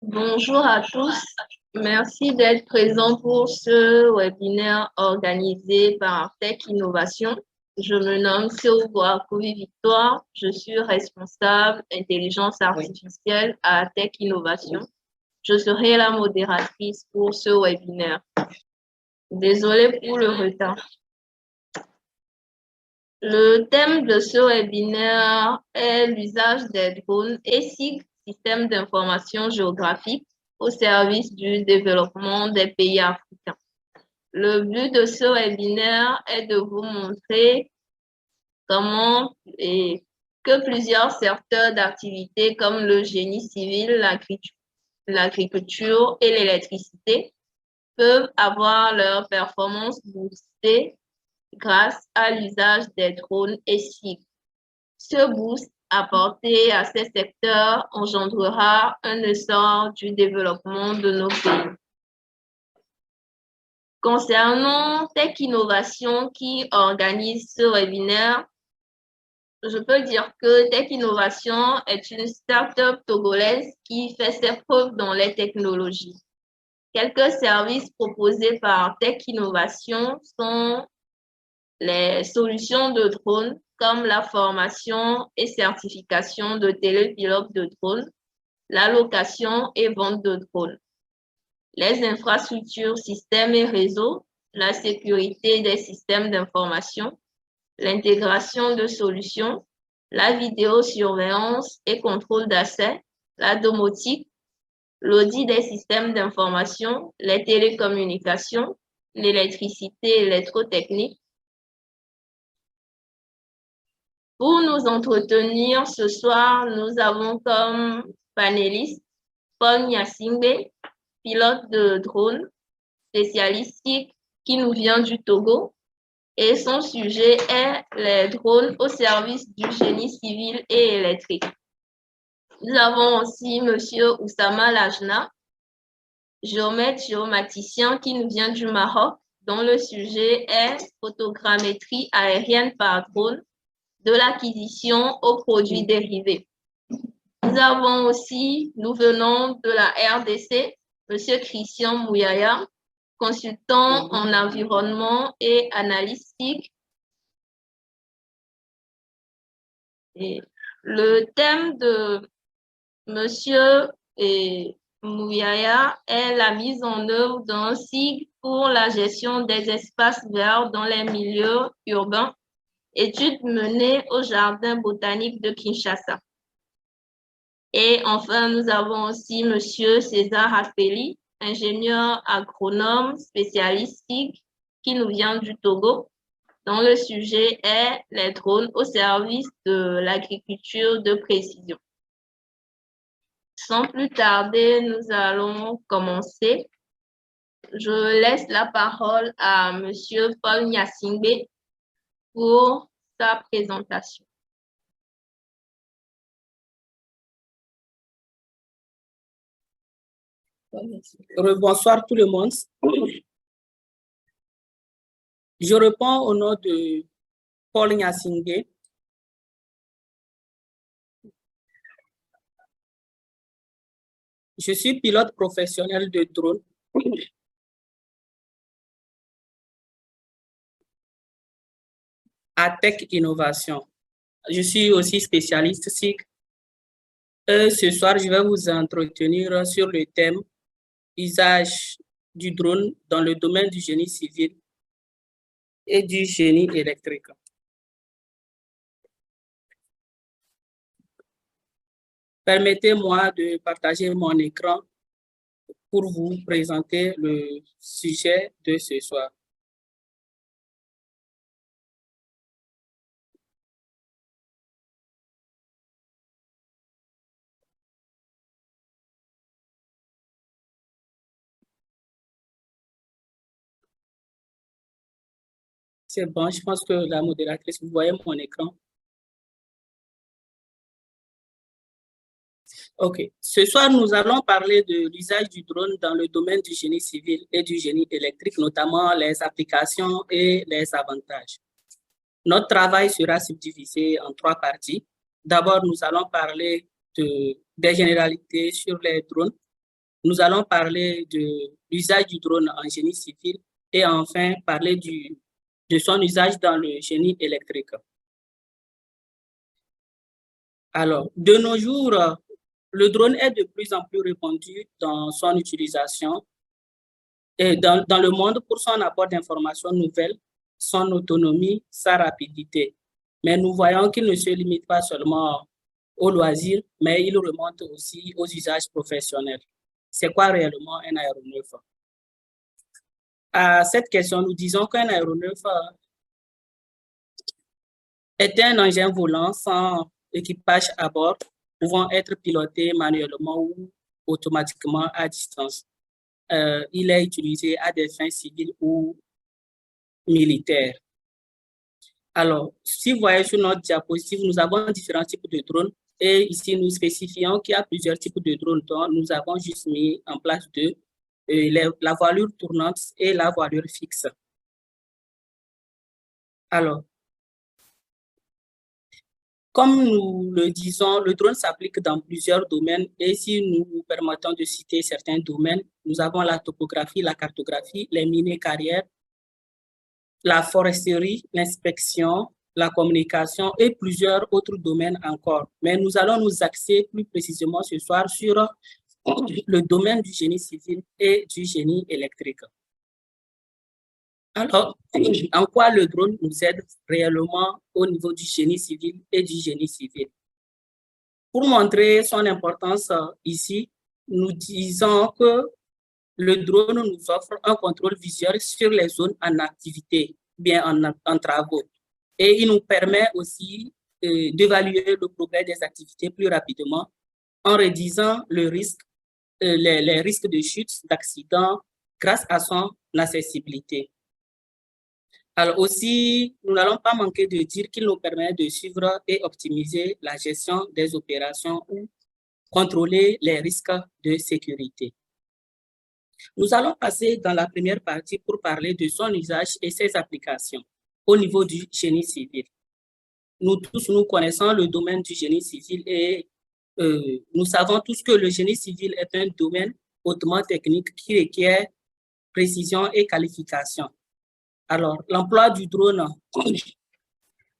Bonjour à tous. Merci d'être présents pour ce webinaire organisé par Tech Innovation. Je me nomme Seougouakoui Victoire. Je suis responsable intelligence artificielle à Tech Innovation. Je serai la modératrice pour ce webinaire. Désolée pour le retard. Le thème de ce webinaire est l'usage des drones et SIG, système d'information géographique, au service du développement des pays africains. Le but de ce webinaire est de vous montrer comment et que plusieurs secteurs d'activité comme le génie civil, l'agriculture et l'électricité peuvent avoir leur performance boostée grâce à l'usage des drones et SIG. Ce boost apporté à ces secteurs engendrera un essor du développement de nos pays. Concernant Tech Innovation qui organise ce webinaire, je peux dire que Tech Innovation est une start-up togolaise qui fait ses preuves dans les technologies. Quelques services proposés par Tech Innovation sont les solutions de drones comme la formation et certification de télépilotes de drones, la location et vente de drones, les infrastructures, systèmes et réseaux, la sécurité des systèmes d'information, l'intégration de solutions, la vidéosurveillance et contrôle d'accès, la domotique, l'audit des systèmes d'information, les télécommunications, l'électricité électrotechnique. Pour nous entretenir ce soir, nous avons comme panéliste Paul Nyasingbe, pilote de drone, spécialiste qui nous vient du Togo, et son sujet est les drones au service du génie civil et électrique. Nous avons aussi M. Oussama Lajna, géomaticien qui nous vient du Maroc, dont le sujet est photogrammétrie aérienne par drone, de l'acquisition aux produits dérivés. Nous venons de la RDC, M. Christian Mouyaya, consultant en environnement et analytique. Et le thème de M. Mouyaya est la mise en œuvre d'un SIG pour la gestion des espaces verts dans les milieux urbains, étude menée au Jardin botanique de Kinshasa. Et enfin, nous avons aussi M. César Afeli, ingénieur agronome spécialiste SIG, qui nous vient du Togo, dont le sujet est les drones au service de l'agriculture de précision. Sans plus tarder, nous allons commencer. Je laisse la parole à M. Paul Nyasingbe pour sa présentation. Bonsoir tout le monde. Je réponds au nom de Paul Nyasingbe. Je suis pilote professionnel de drone. À Tech Innovation. Je suis aussi spécialiste SIG. Ce soir, je vais vous entretenir sur le thème usage du drone dans le domaine du génie civil et du génie électrique. Permettez-moi de partager mon écran pour vous présenter le sujet de ce soir. C'est bon, je pense que la modératrice, vous voyez mon écran. OK. Ce soir, nous allons parler de l'usage du drone dans le domaine du génie civil et du génie électrique, notamment les applications et les avantages. Notre travail sera subdivisé en 3 parties. D'abord, nous allons parler des généralités sur les drones. Nous allons parler de l'usage du drone en génie civil et enfin parler de son usage dans le génie électrique. Alors, de nos jours, le drone est de plus en plus répandu dans son utilisation et dans le monde pour son apport d'informations nouvelles, son autonomie, sa rapidité. Mais nous voyons qu'il ne se limite pas seulement aux loisirs, mais il remonte aussi aux usages professionnels. C'est quoi réellement un aéronef? À cette question, nous disons qu'un aéronef est un engin volant sans équipage à bord, pouvant être piloté manuellement ou automatiquement à distance. Il est utilisé à des fins civiles ou militaires. Alors, si vous voyez sur notre diapositive, nous avons différents types de drones et ici, nous spécifions qu'il y a plusieurs types de drones. Donc, nous avons juste mis en place deux, la voilure tournante et la voilure fixe. Alors, comme nous le disons, le drone s'applique dans plusieurs domaines et si nous vous permettons de citer certains domaines, nous avons la topographie, la cartographie, les mines carrières, la foresterie, l'inspection, la communication et plusieurs autres domaines encore. Mais nous allons nous axer plus précisément ce soir sur le domaine du génie civil et du génie électrique. Alors, en quoi le drone nous aide réellement au niveau du génie civil et du génie civil? Pour montrer son importance ici, nous disons que le drone nous offre un contrôle visuel sur les zones en activité, bien en travaux. Et il nous permet aussi d'évaluer le progrès des activités plus rapidement en réduisant le risque, les risques de chute, d'accident grâce à son accessibilité. Alors aussi, nous n'allons pas manquer de dire qu'il nous permet de suivre et optimiser la gestion des opérations ou contrôler les risques de sécurité. Nous allons passer dans la première partie pour parler de son usage et ses applications au niveau du génie civil. Nous tous, nous connaissons le domaine du génie civil et nous savons tous que le génie civil est un domaine hautement technique qui requiert précision et qualification. Alors, l'emploi du drone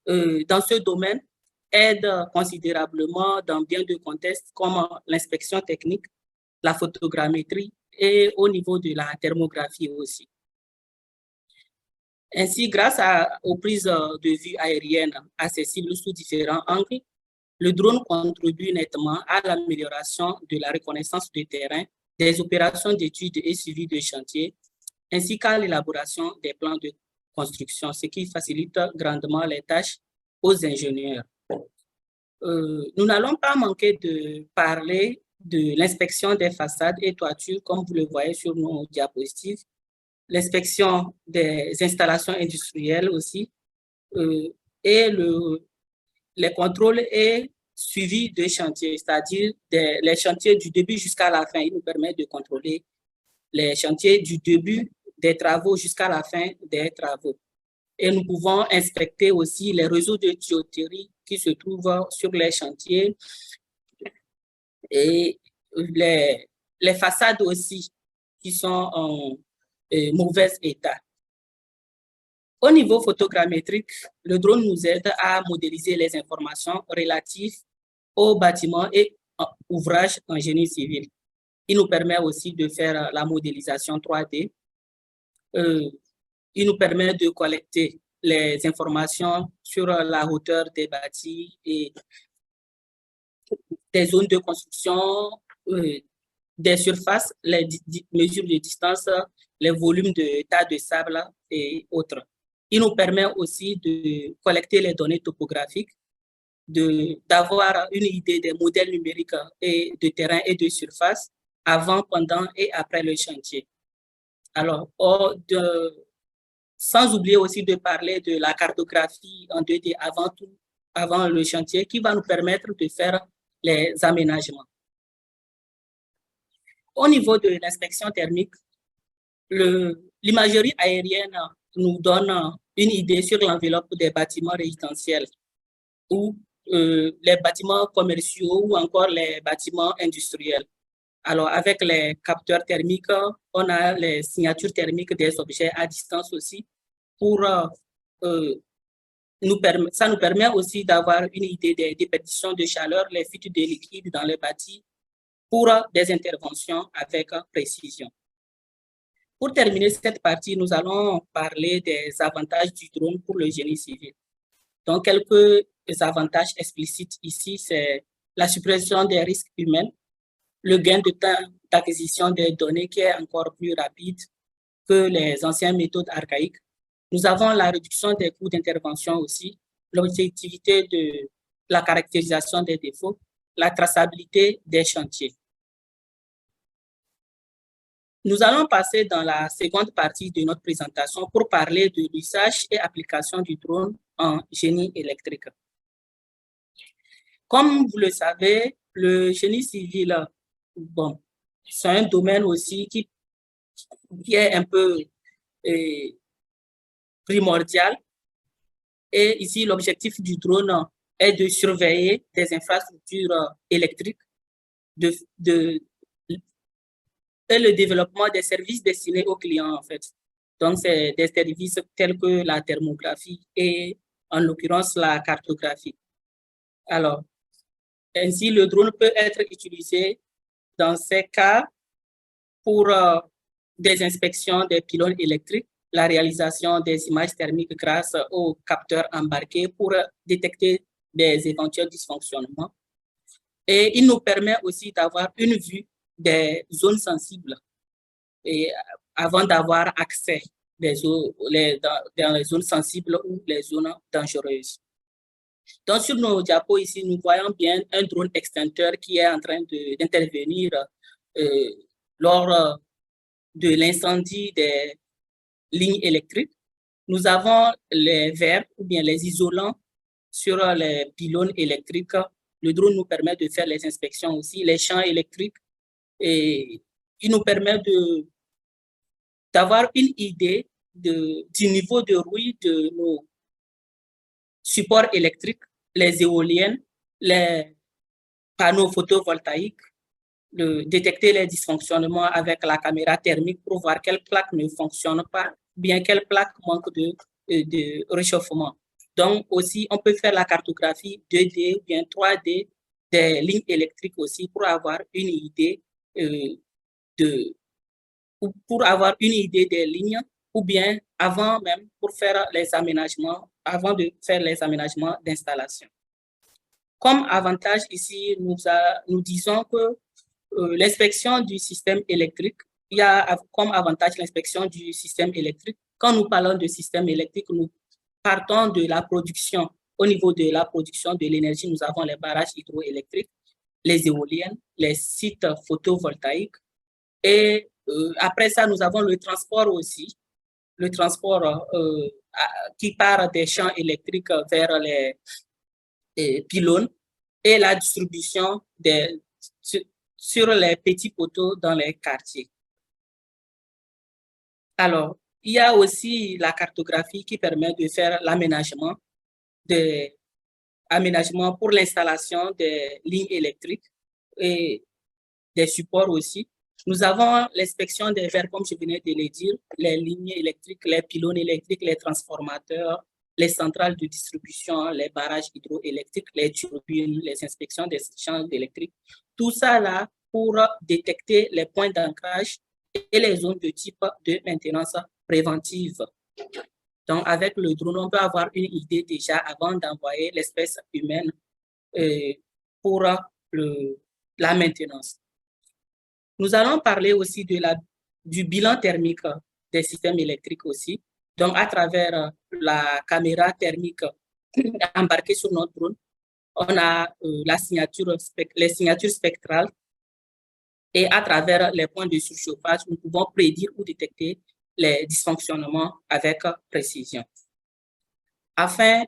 dans ce domaine aide considérablement dans bien de contextes comme l'inspection technique, la photogrammétrie et au niveau de la thermographie aussi. Ainsi, grâce aux prises de vue aériennes accessibles sous différents angles, le drone contribue nettement à l'amélioration de la reconnaissance de terrain, des opérations d'études et suivi de chantier, ainsi qu'à l'élaboration des plans de construction, ce qui facilite grandement les tâches aux ingénieurs. Nous n'allons pas manquer de parler de l'inspection des façades et toitures, comme vous le voyez sur nos diapositives, l'inspection des installations industrielles aussi, et les contrôles et suivi de chantiers, c'est-à-dire les chantiers du début jusqu'à la fin. Il nous permet de contrôler les chantiers du début des travaux jusqu'à la fin des travaux. Et nous pouvons inspecter aussi les réseaux de tuyauterie qui se trouvent sur les chantiers et les façades aussi qui sont en mauvais état. Au niveau photogrammétrique, le drone nous aide à modéliser les informations relatives aux bâtiments et ouvrages en génie civil. Il nous permet aussi de faire la modélisation 3D. Il nous permet de collecter les informations sur la hauteur des bâtis et des zones de construction, des surfaces, les mesures de distance, les volumes de tas de sable et autres. Il nous permet aussi de collecter les données topographiques, d'avoir une idée des modèles numériques et de terrain et de surface avant, pendant et après le chantier. Alors, sans oublier aussi de parler de la cartographie en 2D avant le chantier qui va nous permettre de faire les aménagements. Au niveau de l'inspection thermique, l'imagerie aérienne nous donne une idée sur l'enveloppe des bâtiments résidentiels ou les bâtiments commerciaux ou encore les bâtiments industriels. Alors, avec les capteurs thermiques, on a les signatures thermiques des objets à distance aussi pour ça nous permet aussi d'avoir une idée des déperditions de chaleur, les fuites de liquide dans les bâtis pour des interventions avec précision. Pour terminer cette partie, nous allons parler des avantages du drone pour le génie civil. Donc, quelques avantages explicites ici, c'est la suppression des risques humains, le gain de temps d'acquisition des données qui est encore plus rapide que les anciennes méthodes archaïques. Nous avons la réduction des coûts d'intervention aussi, l'objectivité de la caractérisation des défauts, la traçabilité des chantiers. Nous allons passer dans la seconde partie de notre présentation pour parler de l'usage et application du drone en génie électrique. Comme vous le savez, le génie civil, bon, c'est un domaine aussi qui est un peu primordial. Et ici, l'objectif du drone est de surveiller des infrastructures électriques et le développement des services destinés aux clients, en fait. Donc, c'est des services tels que la thermographie et, en l'occurrence, la cartographie. Alors, ainsi, le drone peut être utilisé dans ces cas pour des inspections des pylônes électriques, la réalisation des images thermiques grâce aux capteurs embarqués pour détecter des éventuels dysfonctionnements. Et il nous permet aussi d'avoir une vue des zones sensibles et avant d'avoir accès dans les zones sensibles ou les zones dangereuses. Donc, sur nos diapos ici, nous voyons bien un drone extincteur qui est en train d'intervenir lors de l'incendie des lignes électriques. Nous avons les verres ou bien les isolants sur les pylônes électriques. Le drone nous permet de faire les inspections aussi, les champs électriques, et il nous permet d'avoir une idée du niveau de rouille de nos supports électriques, les éoliennes, les panneaux photovoltaïques, de détecter les dysfonctionnements avec la caméra thermique pour voir quelle plaque ne fonctionne pas, bien quelle plaque manque de réchauffement. Donc aussi, on peut faire la cartographie 2D ou bien 3D des lignes électriques aussi pour avoir une idée des lignes, ou bien avant même pour faire les aménagements, avant de faire les aménagements d'installation. Comme avantage ici, nous disons que l'inspection du système électrique, il y a comme avantage l'inspection du système électrique. Quand nous parlons de système électrique, nous partons de la production. Au niveau de la production de l'énergie, nous avons les barrages hydroélectriques, les éoliennes, les sites photovoltaïques. Et après ça, nous avons le transport aussi. Le transport qui part des champs électriques vers les pylônes et la distribution sur les petits poteaux dans les quartiers. Alors, il y a aussi la cartographie qui permet de faire l'aménagement pour l'installation des lignes électriques et des supports aussi. Nous avons l'inspection des verres, comme je venais de le dire, les lignes électriques, les pylônes électriques, les transformateurs, les centrales de distribution, les barrages hydroélectriques, les turbines, les inspections des champs électriques. Tout ça là pour détecter les points d'ancrage et les zones de type de maintenance préventive. Donc, avec le drone, on peut avoir une idée déjà avant d'envoyer l'espèce humaine pour la maintenance. Nous allons parler aussi du bilan thermique des systèmes électriques aussi. Donc, à travers la caméra thermique embarquée sur notre drone, on a les signatures spectrales et à travers les points de surchauffage, nous pouvons prédire ou détecter les dysfonctionnements avec précision. Enfin,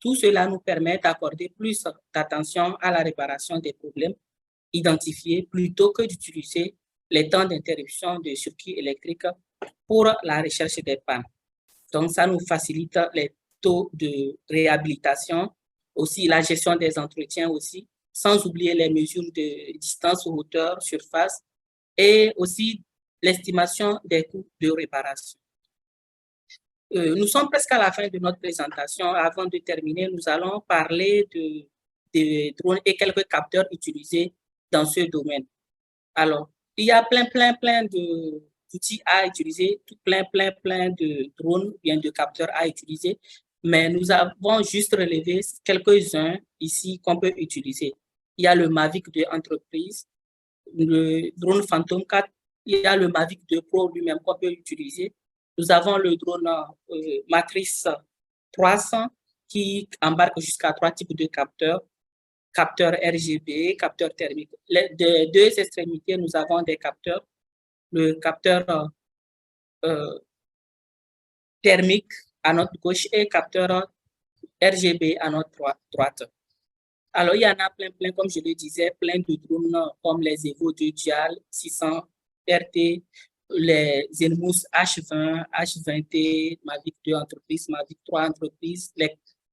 tout cela nous permet d'accorder plus d'attention à la réparation des problèmes identifiés plutôt que d'utiliser les temps d'interruption de circuits électriques pour la recherche des pannes. Donc, ça nous facilite les taux de réhabilitation, aussi la gestion des entretiens aussi. sans oublier les mesures de distance, hauteur, surface et aussi l'estimation des coûts de réparation. Nous sommes presque à la fin de notre présentation. Avant de terminer, nous allons parler de drones et quelques capteurs utilisés dans ce domaine. Alors, il y a plein d'outils à utiliser, plein de drones, bien de capteurs à utiliser, mais nous avons juste relevé quelques-uns ici qu'on peut utiliser. Il y a le Mavic 2 Entreprise, le drone Phantom 4, il y a le Mavic 2 Pro lui-même qu'on peut utiliser. Nous avons le drone Matrice 300 qui embarque jusqu'à 3 types de capteurs. Capteur RGB, capteur thermique. De deux extrémités, nous avons des capteurs. Le capteur thermique à notre gauche et capteur RGB à notre droite. Alors, il y en a plein, comme je le disais, plein de drones comme les Evo 2 Dial 600 RT, les Zenmus H20, H20T, Mavic 2 Entreprise, Mavic 3 Entreprise,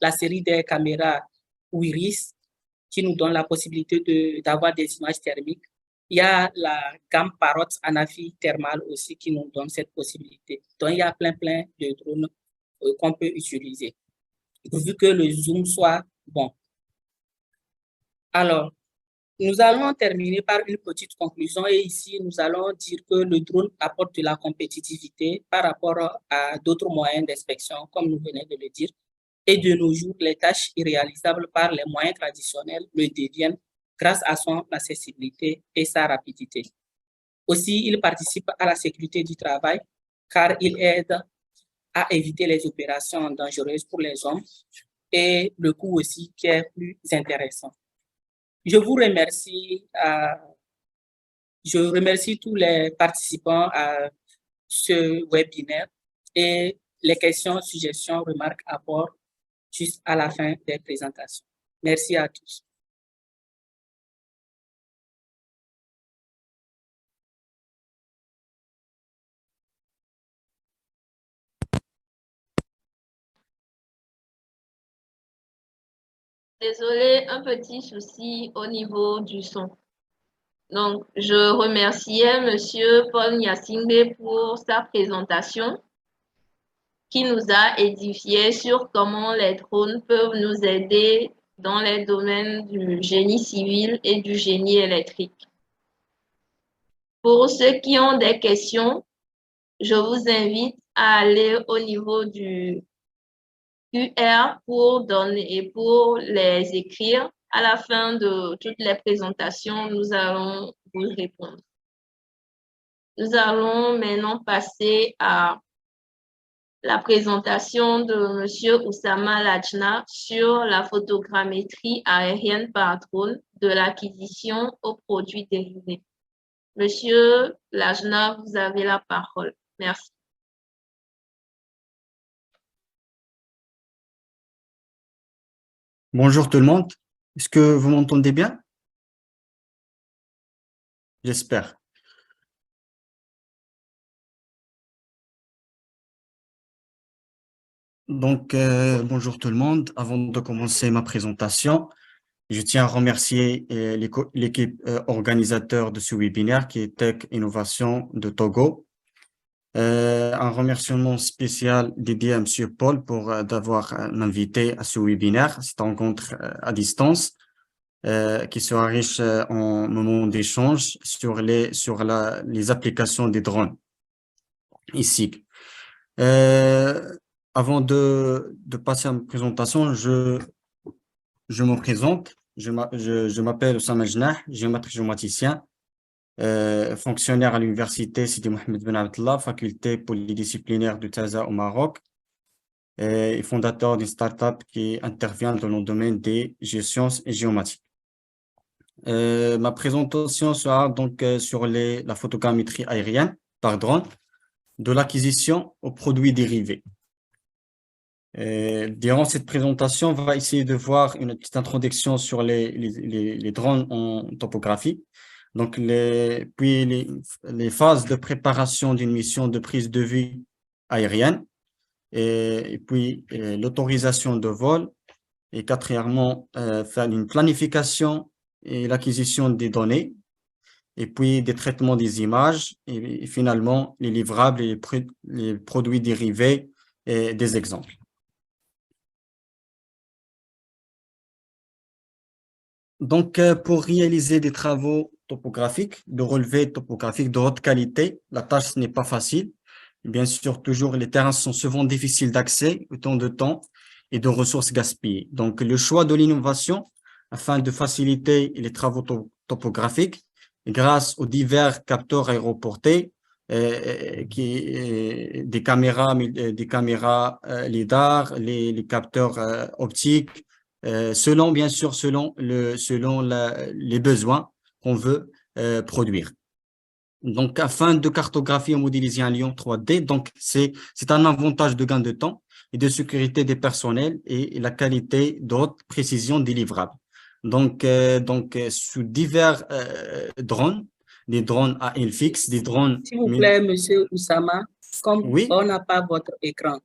la série des caméras Wiris qui nous donne la possibilité d'avoir des images thermiques. Il y a la gamme Parrot Anafi thermale aussi qui nous donne cette possibilité. Donc, il y a plein de drones qu'on peut utiliser, pourvu que le zoom soit bon. Alors, nous allons terminer par une petite conclusion et ici, nous allons dire que le drone apporte de la compétitivité par rapport à d'autres moyens d'inspection, comme nous venons de le dire. Et de nos jours, les tâches irréalisables par les moyens traditionnels le deviennent grâce à son accessibilité et sa rapidité. Aussi, il participe à la sécurité du travail car il aide à éviter les opérations dangereuses pour les hommes et le coût aussi qui est plus intéressant. Je vous remercie. Je remercie tous les participants à ce webinaire et les questions, suggestions, remarques, apports juste à la fin des présentations. Merci à tous. Désolé, un petit souci au niveau du son. Donc, je remerciais Monsieur Paul Nyasingbe pour sa présentation qui nous a édifié sur comment les drones peuvent nous aider dans les domaines du génie civil et du génie électrique. Pour ceux qui ont des questions, je vous invite à aller au niveau du QR pour donner et pour les écrire. À la fin de toutes les présentations, nous allons vous répondre. Nous allons maintenant passer à la présentation de M. Oussama Lajna sur la photogrammétrie aérienne par drone de l'acquisition aux produits dérivés. Monsieur Lajna, vous avez la parole. Merci. Bonjour tout le monde. Est-ce que vous m'entendez bien? J'espère. Donc, bonjour tout le monde. Avant de commencer ma présentation, je tiens à remercier l'équipe organisateur de ce webinaire qui est Tech Innovation de Togo. Un remerciement spécial dédié à M. Paul pour d'avoir m'invité à ce webinaire, cette rencontre à distance, qui sera riche en moments d'échange sur les applications des drones ici. Avant de passer à ma présentation, je me présente. Je m'appelle Oussama Jnah, géomaticien, fonctionnaire à l'université Sidi Mohamed Ben Abdallah, faculté polydisciplinaire de Taza au Maroc, et fondateur d'une start-up qui intervient dans le domaine des géosciences et géomatiques. Ma présentation sera donc sur la photogrammétrie aérienne par drone, de l'acquisition aux produits dérivés. Durant cette présentation, on va essayer de voir une petite introduction sur les drones en topographie. Donc, puis les phases de préparation d'une mission de prise de vue aérienne, et puis l'autorisation de vol, et quatrièmement, faire une planification et l'acquisition des données, et puis des traitements des images, et finalement les livrables et les produits dérivés et des exemples. Donc, pour réaliser des travaux topographiques, de relevés topographiques de haute qualité, la tâche n'est pas facile. Bien sûr, toujours, les terrains sont souvent difficiles d'accès, autant de temps et de ressources gaspillées. Donc, le choix de l'innovation afin de faciliter les travaux topographiques grâce aux divers capteurs aéroportés, des caméras LiDAR, les capteurs optiques, selon, bien sûr, selon les besoins qu'on veut produire. Donc, afin de cartographier et modéliser un lion 3D, donc c'est un avantage de gain de temps et de sécurité des personnels et la qualité de haute précision des livrables. Donc, sous divers drones, des drones à aile fixe, des drones… S'il vous plaît, Monsieur Oussama, comme Oui. on n'a pas votre écran.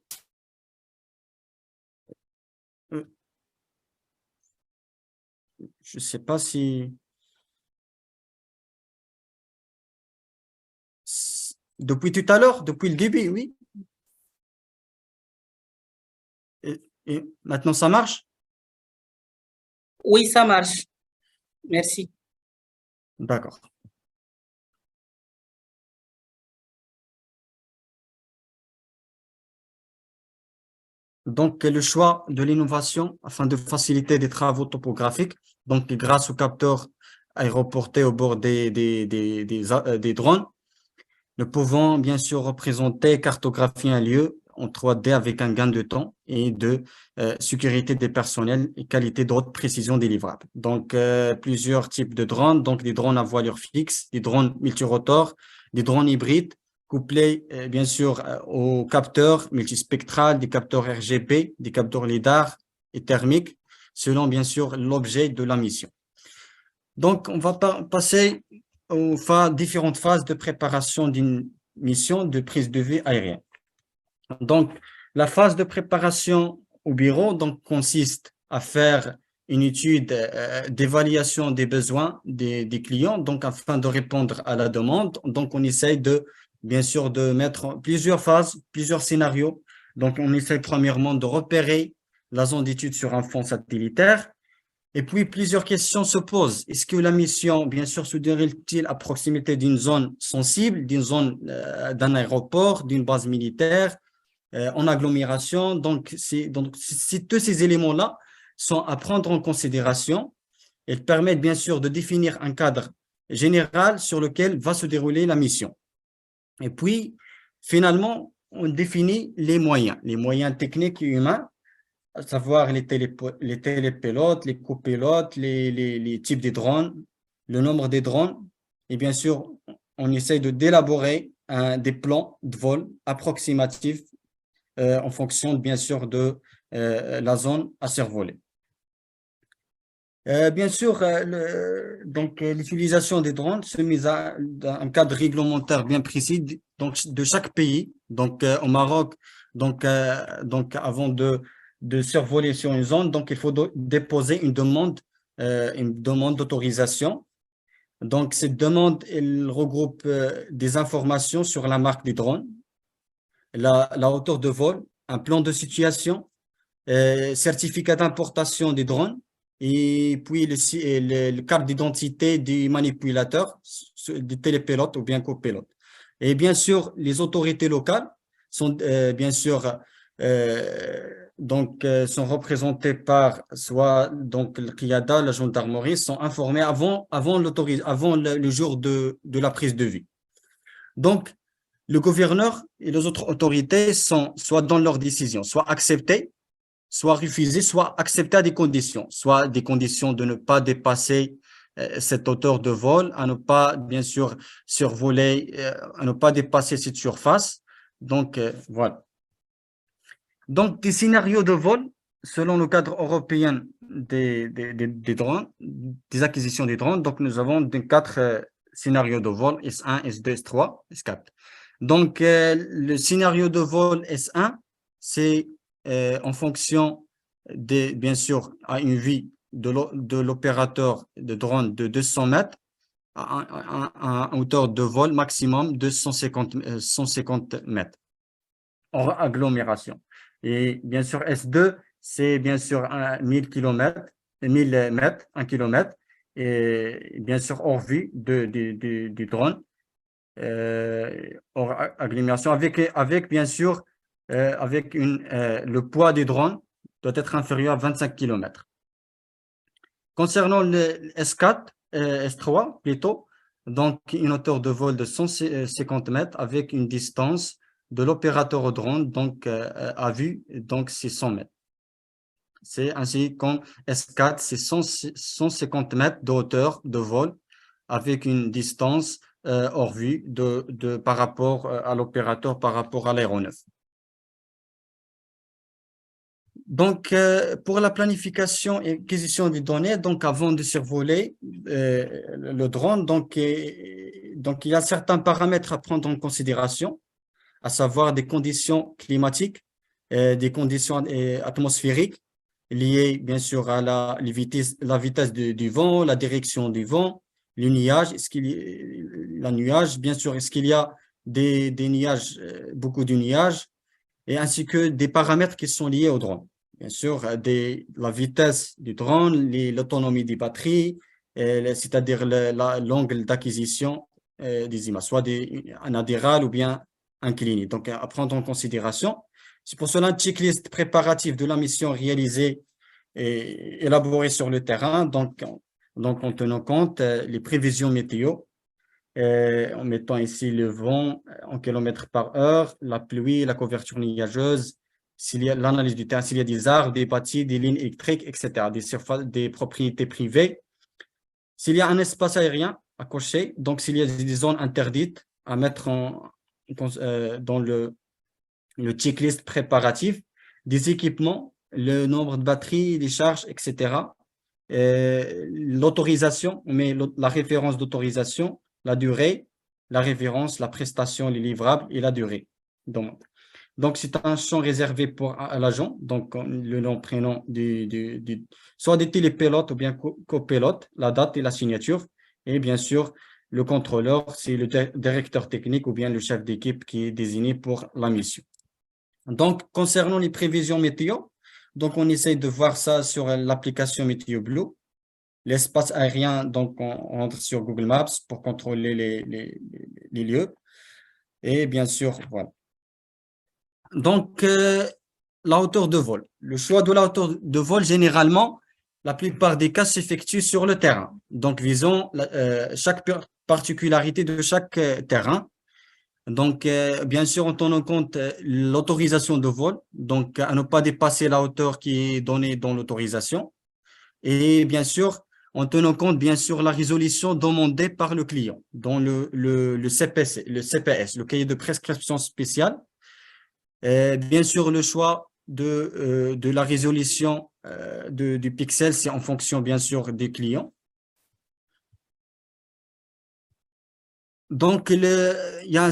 Je ne sais pas si… Depuis tout à l'heure, depuis le début, oui. Et maintenant, ça marche? Oui, ça marche. Merci. D'accord. Donc, le choix de l'innovation afin de faciliter des travaux topographiques, donc grâce aux capteurs aéroportés au bord des drones, nous pouvons bien sûr représenter, cartographier un lieu en 3D avec un gain de temps et de sécurité des personnels et qualité de haute précision des livrables. Donc, plusieurs types de drones, donc des drones à voilure fixe, des drones multirotors, des drones hybrides, couplés bien sûr aux capteurs multispectrales, des capteurs RGB, des capteurs LiDAR et thermiques, selon bien sûr l'objet de la mission. Donc, on va passer aux différentes phases de préparation d'une mission de prise de vue aérienne. Donc, la phase de préparation au bureau donc, consiste à faire une étude d'évaluation des besoins des clients, donc afin de répondre à la demande. Donc, on essaye bien sûr, de mettre plusieurs phases, plusieurs scénarios. Donc, on essaie premièrement de repérer la zone d'étude sur un fond satellitaire. Et puis, plusieurs questions se posent. Est-ce que la mission, bien sûr, se déroule-t-il à proximité d'une zone sensible, d'une zone d'un aéroport, d'une base militaire, en agglomération? Donc, tous ces éléments-là sont à prendre en considération. Ils permettent, bien sûr, de définir un cadre général sur lequel va se dérouler la mission. Et puis, finalement, on définit les moyens techniques et humains, à savoir les télépilotes, les copilotes, les types de drones, le nombre des drones. Et bien sûr, on essaye d'élaborer des plans de vol approximatifs en fonction, bien sûr, de la zone à survoler. Bien sûr, l'utilisation des drones se mise dans un cadre réglementaire bien précis de chaque pays. Donc, au Maroc, avant de survoler sur une zone, donc il faut déposer une demande d'autorisation. Donc, cette demande, elle regroupe des informations sur la marque des drones, la hauteur de vol, un plan de situation, certificat d'importation des drones, et puis le carte d'identité du manipulateur, du télépilote ou bien copilote. Et bien sûr, les autorités locales sont bien sûr sont représentées par soit donc le Qiyada, la gendarmerie, sont informés avant le jour de la prise de vue. Donc, le gouverneur et les autres autorités sont soit dans leur décision, soit acceptées, soit refusées, soit acceptées à des conditions, soit des conditions de ne pas dépasser cette hauteur de vol, à ne pas, bien sûr, survoler, à ne pas dépasser cette surface. Donc, voilà. Donc, des scénarios de vol, selon le cadre européen des drones, des acquisitions des drones, donc nous avons 4 scénarios de vol, S1, S2, S3, S4. Donc, le scénario de vol S1, c'est en fonction, bien sûr, à une vie de l'opérateur de drone de 200 mètres à hauteur de vol maximum de 150 mètres hors agglomération. Et bien sûr, S2, c'est bien sûr 1000 km, 1000 mètres, 1 km, et bien sûr hors vue du drone, hors agglomération, avec bien sûr, le poids du drone doit être inférieur à 25 km. Concernant le S4, S3 plutôt, donc une hauteur de vol de 150 mètres avec une distance de l'opérateur au drone, donc à vue, donc c'est 100 mètres. C'est ainsi comme S4, c'est 150 mètres de hauteur de vol avec une distance hors vue par rapport à l'opérateur, par rapport à l'aéronef. Donc, pour la planification et acquisition des données, donc avant de survoler le drone, donc il y a certains paramètres à prendre en considération, à savoir des conditions climatiques, des conditions atmosphériques liées bien sûr à la vitesse du vent, la direction du vent, les nuages, bien sûr, est-ce qu'il y a des nuages, beaucoup de nuages, et ainsi que des paramètres qui sont liés au drone. Bien sûr, la vitesse du drone, l'autonomie des batteries, c'est-à-dire l'angle d'acquisition des images, soit un adhéral ou bien incliné. Donc, à prendre en considération. C'est pour cela un checklist préparatif de la mission réalisée et élaborée sur le terrain. Donc en tenant compte les prévisions météo, en mettant ici le vent en kilomètres par heure, la pluie, la couverture nuageuse, s'il y a l'analyse du terrain, s'il y a des arbres, des bâtis, des lignes électriques, etc., des propriétés privées. S'il y a un espace aérien à cocher, donc s'il y a des zones interdites à mettre dans le checklist préparatif, des équipements, le nombre de batteries, les charges, etc. L'autorisation, on met la référence d'autorisation, la durée, la référence, la prestation, les livrables et la durée. Donc c'est un champ réservé à l'agent, donc le nom, prénom, soit des télépilotes ou bien copilotes, la date et la signature, et bien sûr, le contrôleur, c'est le directeur technique ou bien le chef d'équipe qui est désigné pour la mission. Donc, concernant les prévisions météo, donc on essaye de voir ça sur l'application Météo Blue. L'espace aérien, donc on rentre sur Google Maps pour contrôler les lieux. Et bien sûr, voilà. Donc, la hauteur de vol. Le choix de la hauteur de vol, généralement, la plupart des cas s'effectue sur le terrain. Donc, visons chaque particularité de chaque terrain. Donc, bien sûr, en tenant compte l'autorisation de vol, donc à ne pas dépasser la hauteur qui est donnée dans l'autorisation. Et bien sûr, en tenant compte, bien sûr, la résolution demandée par le client dans le CPS, le cahier de prescription spéciale. Bien sûr, le choix de la résolution du pixel, c'est en fonction, bien sûr, des clients. Donc, il y a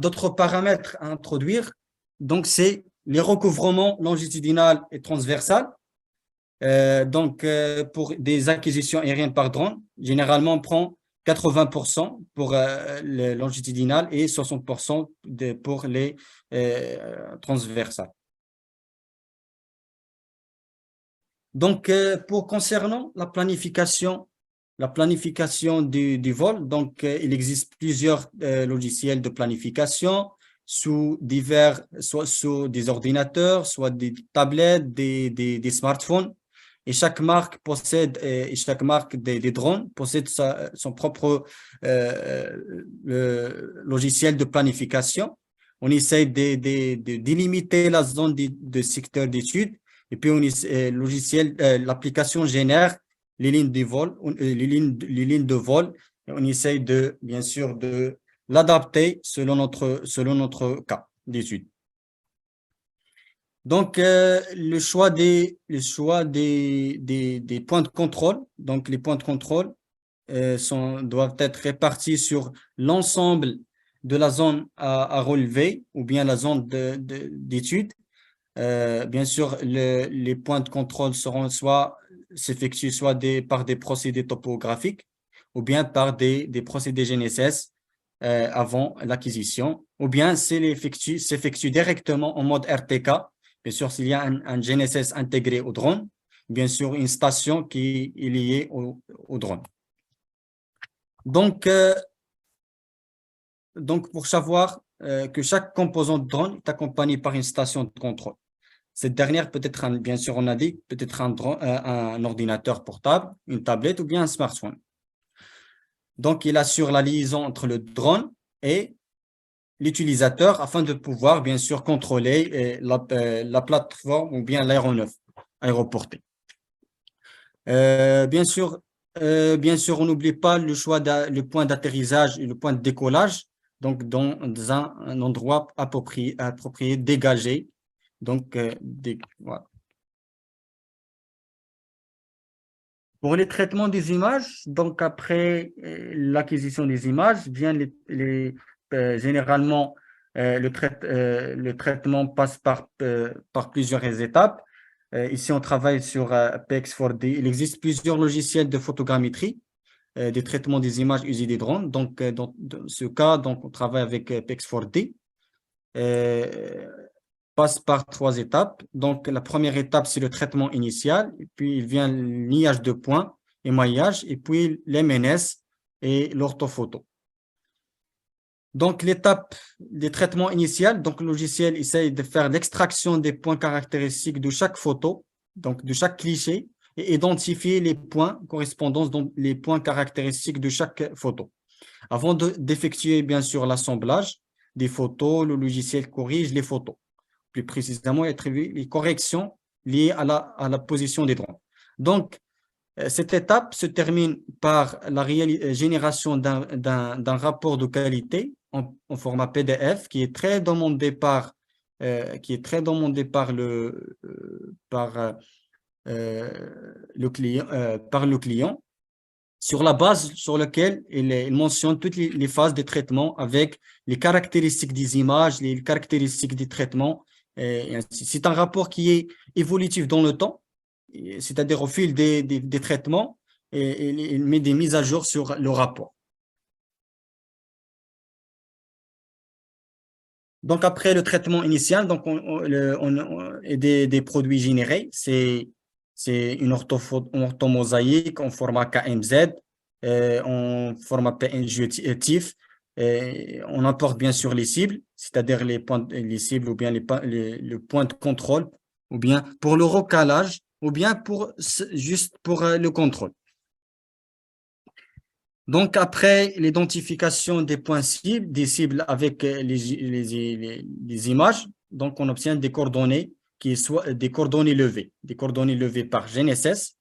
d'autres paramètres à introduire. Donc, c'est les recouvrements longitudinal et transversal. Pour des acquisitions aériennes par drone, généralement, on prend 80% pour le longitudinal et 60% pour les transversales. Donc, concernant la planification du vol, donc il existe plusieurs logiciels de planification soit sous des ordinateurs, soit des tablettes, des smartphones. Et chaque marque des drones possède son propre logiciel de planification. On essaie de délimiter la zone de secteur d'étude. Et puis, l'application génère les lignes de vol, et on essaye bien sûr, de l'adapter selon notre cas d'étude. Donc, le choix des points de contrôle. Donc, les points de contrôle doivent être répartis sur l'ensemble de la zone à relever ou bien la zone d'étude. Bien sûr, les points de contrôle seront soit s'effectuent soit par des procédés topographiques ou bien par des procédés GNSS avant l'acquisition, ou bien s'effectue directement en mode RTK. Bien sûr, s'il y a un GNSS intégré au drone, bien sûr, une station qui est liée au drone. Donc, pour savoir que chaque composant de drone est accompagné par une station de contrôle. Cette dernière peut être, bien sûr, on a dit, peut-être un ordinateur portable, une tablette ou bien un smartphone. Donc, il assure la liaison entre le drone et l'utilisateur afin de pouvoir, bien sûr, contrôler la plateforme ou bien l'aéronef aéroporté. Bien sûr, on n'oublie pas le choix le point d'atterrissage et le point de décollage, donc dans un endroit approprié, dégagé. Donc, voilà. Pour les traitements des images, donc après l'acquisition des images, vient généralement le traitement passe par plusieurs étapes. Ici, on travaille sur PX4D. Il existe plusieurs logiciels de photogrammétrie, des traitements des images usées des drones. Donc, dans ce cas, donc, on travaille avec PX4D. Passe par 3 étapes. Donc, la première étape, c'est le traitement initial, et puis il vient le niage de points, émaillage, et puis l'MNS et l'orthophoto. Donc, l'étape des traitements initial, donc le logiciel essaye de faire l'extraction des points caractéristiques de chaque photo, donc de chaque cliché, et identifier les points correspondants, donc les points caractéristiques de chaque photo. Avant d'effectuer, bien sûr, l'assemblage des photos, le logiciel corrige les photos. Plus précisément, il attribue les corrections liées à la position des drones. Donc, cette étape se termine par la génération d'un rapport de qualité en format PDF qui est très demandé par le client, sur la base sur laquelle il mentionne toutes les phases de traitement avec les caractéristiques des images, les caractéristiques des traitements. C'est un rapport qui est évolutif dans le temps, c'est-à-dire au fil des traitements, et il met des mises à jour sur le rapport. Donc, après le traitement initial, donc des produits générés, c'est une orthomosaïque en format KMZ, en format PNG TIFF. On apporte bien sûr les cibles, c'est-à-dire les cibles ou bien le point de contrôle, ou bien pour le recalage, ou bien juste pour le contrôle. Donc, après l'identification des points cibles, des cibles avec les images, donc on obtient des coordonnées qui soient des coordonnées levées par GNSS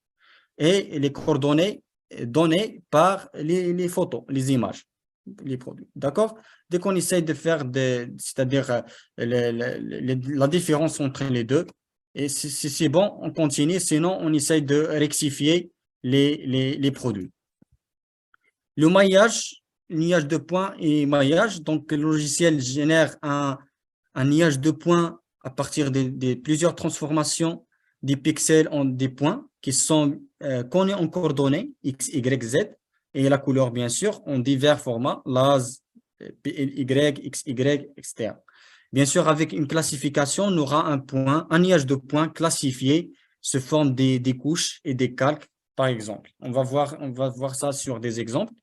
et les coordonnées données par les photos, les images, les produits. D'accord? Dès qu'on essaye de faire, c'est-à-dire la différence entre les deux, et si c'est bon, on continue, sinon on essaye de rectifier les produits. Le maillage, niage de points et maillage, donc le logiciel génère un niage de points à partir de plusieurs transformations des pixels en des points qui sont connus en coordonnées X, Y, Z et la couleur bien sûr en divers formats, LAS, PLY, XY, etc. Bien sûr, avec une classification, on aura un niage de points classifié se forme des couches et des calques, par exemple. On va voir ça sur des exemples.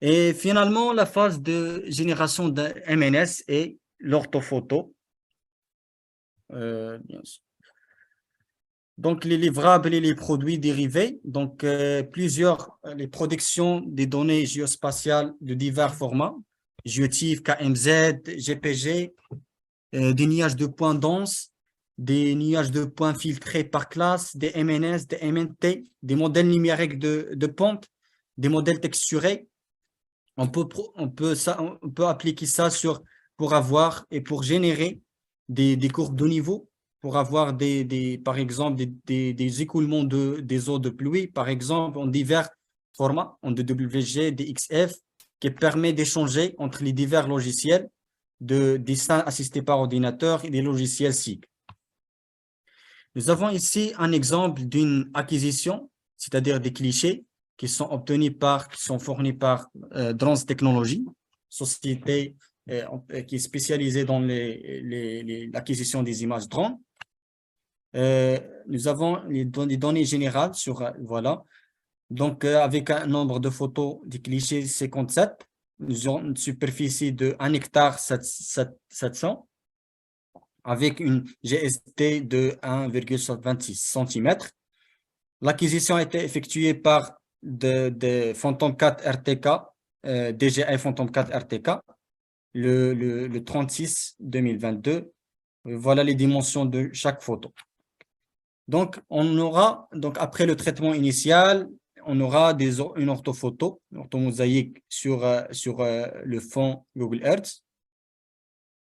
Et finalement, la phase de génération de MNS est l'orthophoto. Bien sûr. Donc, les livrables et les produits dérivés, donc les productions des données géospatiales de divers formats, GeoTIFF, KMZ, GPG, des niages de points denses, des niages de points filtrés par classe, des MNS, des MNT, des modèles numériques de pente, des modèles texturés. On peut appliquer ça pour avoir et pour générer des courbes de niveau, pour avoir par exemple des écoulements des eaux de pluie, par exemple en divers formats, en DWG, DXF, qui permet d'échanger entre les divers logiciels des dessins assistés par ordinateur et des logiciels SIG. Nous avons ici un exemple d'une acquisition, c'est-à-dire des clichés qui sont qui sont fournis par Drones Technologies, société qui est spécialisée dans l'acquisition des images drones. Nous avons les données générales sur, voilà. Donc, avec un nombre de photos des clichés 57, nous avons une superficie de 1 hectare 700 avec une GST de 1,26 cm. L'acquisition a été effectuée par de Phantom 4 RTK, DJI Phantom 4 RTK, le 36-2022. Voilà les dimensions de chaque photo. Donc, on aura, donc après le traitement initial, on aura une orthophoto, une orthomosaïque sur le fond Google Earth.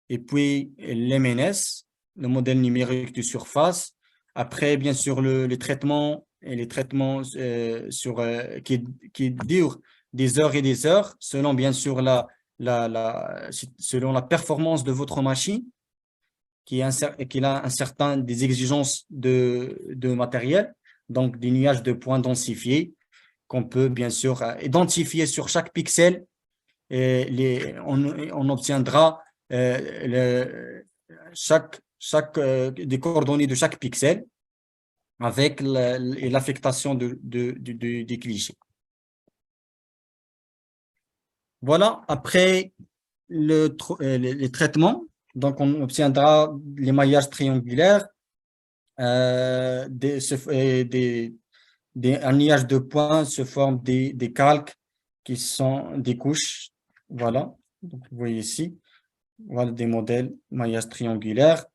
Et puis l'MNS, le modèle numérique de surface. Après, bien sûr, les traitements qui durent des heures et des heures, selon bien sûr selon la performance de votre machine, qui a des exigences de matériel, donc des nuages de points densifiés qu'on peut bien sûr identifier sur chaque pixel. Et on obtiendra des coordonnées de chaque pixel avec l'affectation des clichés. Voilà, après les traitements, donc on obtiendra l'émaillage triangulaire, un nuage de points se forme des calques qui sont des couches. Voilà, donc vous voyez ici, voilà des modèles maillage triangulaire.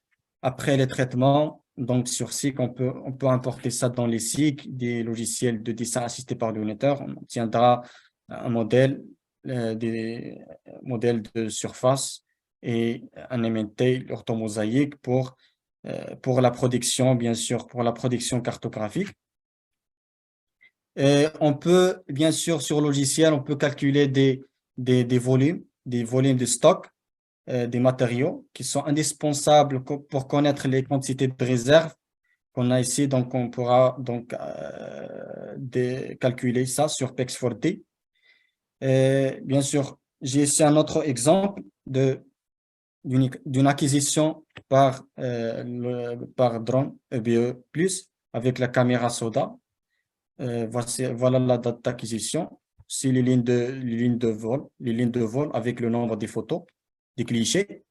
Après les traitements, donc sur SIG, on peut importer ça dans les SIG, des logiciels de dessin assisté par l'ordinateur. On obtiendra un modèle, des modèles de surface et un MNT, l'orthomosaïque pour la production, bien sûr, pour la production cartographique. Et on peut, bien sûr, sur logiciel, on peut calculer des volumes de stock, des matériaux qui sont indispensables pour connaître les quantités de réserve qu'on a ici. Donc, on pourra donc calculer ça sur PEX4D. Bien sûr, j'ai ici un autre exemple d'une acquisition par drone EBE+, avec la caméra SODA. Voilà la date d'acquisition. C'est les lignes de vol avec le nombre des photos, des clichés.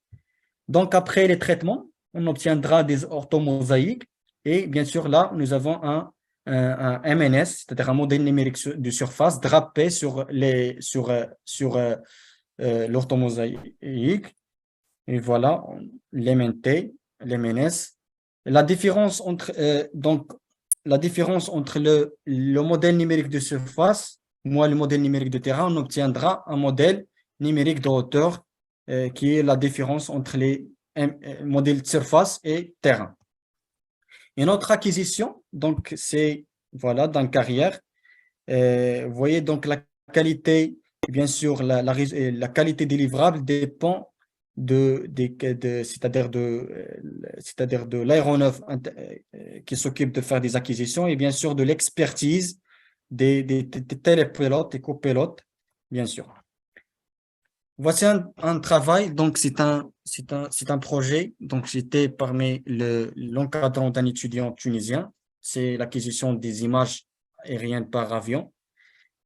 Donc, après les traitements, on obtiendra des orthomosaïques. Et bien sûr, là, nous avons un MNS, c'est-à-dire un modèle numérique de surface drapé sur l'orthomosaïque. Et voilà, l'MNT, l'MNS. La différence entre le modèle numérique de surface, le modèle numérique de terrain, on obtiendra un modèle numérique de hauteur qui est la différence entre les modèles de surface et terrain. Une autre acquisition, donc c'est voilà, dans carrière. Vous voyez donc la qualité, bien sûr, la qualité des livrables dépend c'est-à-dire de l'aéronef qui s'occupe de faire des acquisitions et bien sûr de l'expertise des télépilotes et copilotes, bien sûr. Voici un travail, donc c'est un projet, donc j'étais parmi l'encadrant d'un étudiant tunisien, c'est l'acquisition des images aériennes par avion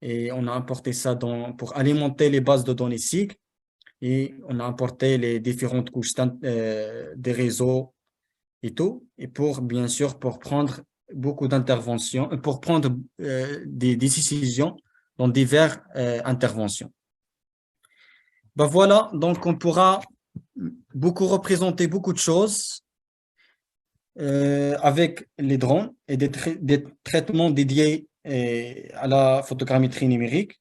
et on a importé ça pour alimenter les bases de données SIG. Et on a importé les différentes couches des réseaux et tout, et bien sûr, pour prendre beaucoup d'interventions, pour prendre des décisions dans diverses interventions. Ben voilà, donc on pourra représenter beaucoup de choses avec les drones et des traitements dédiés à la photogrammétrie numérique.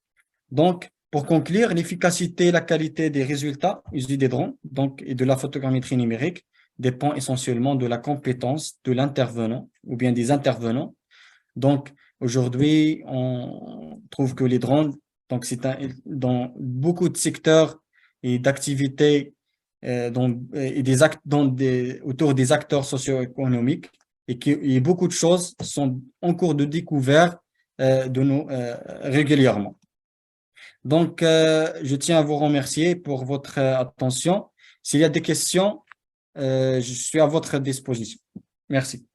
Donc, pour conclure, l'efficacité et la qualité des résultats issus des drones et de la photogrammétrie numérique dépend essentiellement de la compétence de l'intervenant ou bien des intervenants. Donc, aujourd'hui, on trouve que les drones, donc dans beaucoup de secteurs et d'activités autour des acteurs socio-économiques et beaucoup de choses sont en cours de découverte de nous régulièrement. Donc, je tiens à vous remercier pour votre attention. S'il y a des questions, je suis à votre disposition. Merci.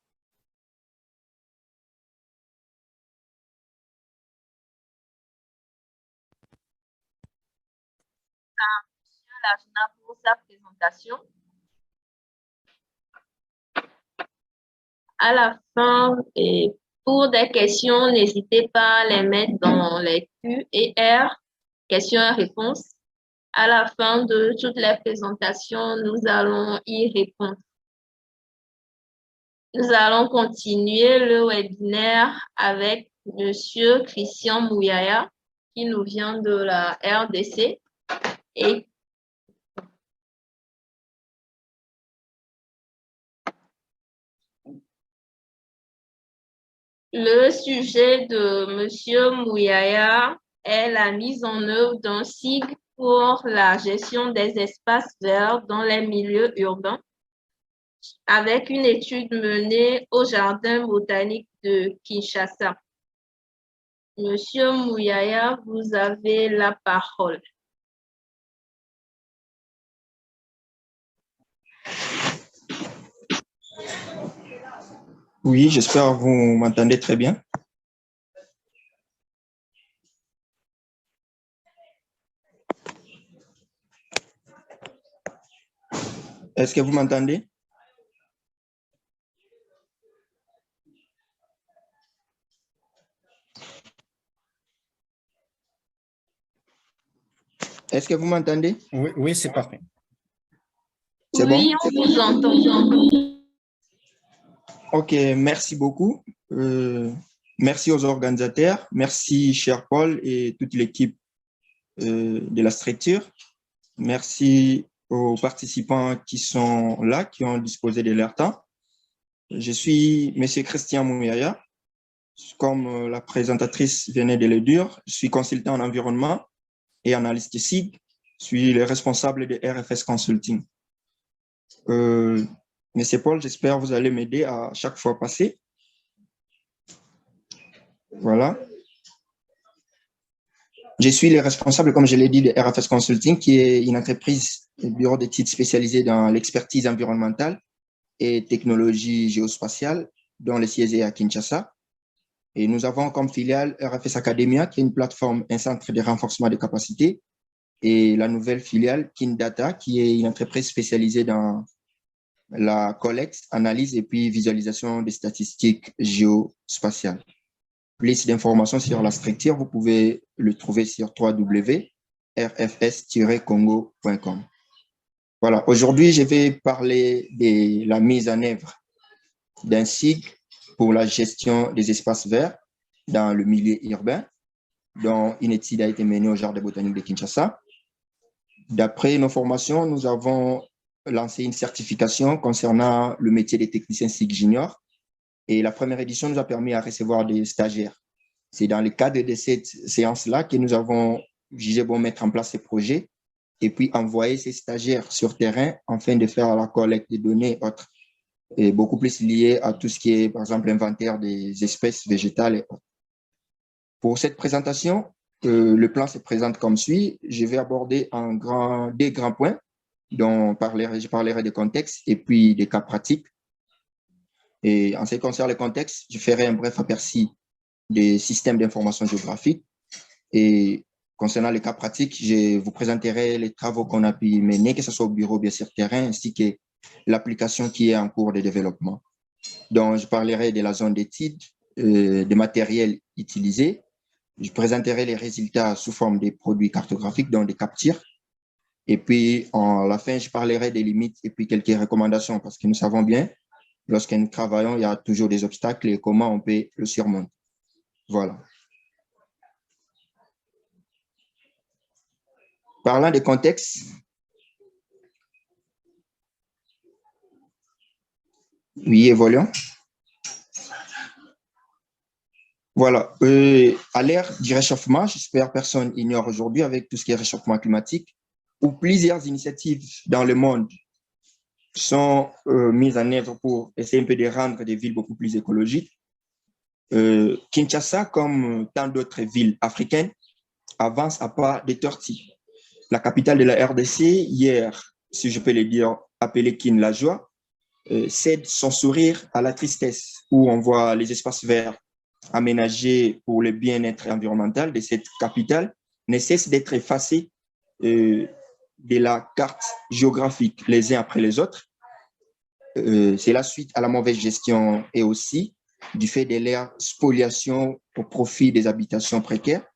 Lajna pour sa présentation. À la fin, et pour des questions, n'hésitez pas à les mettre dans les Q&R, questions et réponses. À la fin de toutes les présentations, nous allons y répondre. Nous allons continuer le webinaire avec Monsieur Christian Mouyaya, qui nous vient de la RDC. Et le sujet de Monsieur Mouyaya est la mise en œuvre d'un SIG pour la gestion des espaces verts dans les milieux urbains, avec une étude menée au Jardin botanique de Kinshasa. Monsieur Mouyaya, vous avez la parole. Oui, j'espère que vous m'entendez très bien. Est-ce que vous m'entendez? Est-ce que vous m'entendez? Oui, oui, c'est parfait. C'est Oui, bon? on vous entend. Ok, merci beaucoup. Merci aux organisateurs. Merci, cher Paul et toute l'équipe de la structure. Merci aux participants qui sont là, qui ont disposé de leur temps. Je suis M. Christian Mouyaya. Comme la présentatrice venait de le dire, je suis consultant en environnement et analyste SIG. Je suis le responsable de RFS Consulting. Monsieur Paul, j'espère que vous allez m'aider à chaque fois passer. Voilà. Je suis le responsable, comme je l'ai dit, de RFS Consulting, qui est une entreprise, un bureau d'études spécialisé dans l'expertise environnementale et technologie géospatiale, dont le siège est à Kinshasa. Et nous avons comme filiale RFS Academia, qui est une plateforme, un centre de renforcement des capacités, et la nouvelle filiale Kindata, qui est une entreprise spécialisée dans la collecte, analyse et puis visualisation des statistiques géospatiales. Plus d'informations sur la structure, vous pouvez le trouver sur www.rfs-congo.com. Voilà, aujourd'hui, je vais parler de la mise en œuvre d'un SIG pour la gestion des espaces verts dans le milieu urbain, dont une étude a été menée au Jardin botanique de Kinshasa. D'après nos formations, nous avons lancé une certification concernant le métier des techniciens SIG junior. Et la première édition nous a permis à recevoir des stagiaires. C'est dans le cadre de cette séance-là que nous avons jugé bon mettre en place ces projets et puis envoyer ces stagiaires sur terrain afin de faire la collecte des données autres, et beaucoup plus liées à tout ce qui est, par exemple, l'inventaire des espèces végétales et autres. Pour cette présentation, le plan se présente comme suit. Je vais aborder des grands points dont je parlerai des contextes et puis des cas pratiques. Et en ce qui concerne le contexte, je ferai un bref aperçu des systèmes d'information géographique. Et concernant les cas pratiques, je vous présenterai les travaux qu'on a pu mener, que ce soit au bureau, bien sûr, terrain, ainsi que l'application qui est en cours de développement. Donc, je parlerai de la zone d'étude, des matériels utilisés. Je présenterai les résultats sous forme de produits cartographiques, donc des captures. Et puis, à la fin, je parlerai des limites et puis quelques recommandations, parce que nous savons bien, lorsque nous travaillons, il y a toujours des obstacles et comment on peut le surmonter. Voilà. Parlant des contextes, oui, évoluons. Voilà. À l'ère du réchauffement, j'espère que personne ignore aujourd'hui, avec tout ce qui est réchauffement climatique, où plusieurs initiatives dans le monde sont mises en œuvre pour essayer un peu de rendre des villes beaucoup plus écologiques. Kinshasa, comme tant d'autres villes africaines, avance à pas de tortue. La capitale de la RDC, hier, si je peux le dire, appelée Kin-la-Joie, cède son sourire à la tristesse, où on voit les espaces verts aménagés pour le bien-être environnemental de cette capitale ne cessent d'être effacés de la carte géographique les uns après les autres. C'est la suite à la mauvaise gestion et aussi du fait de leur spoliation au profit des habitations précaires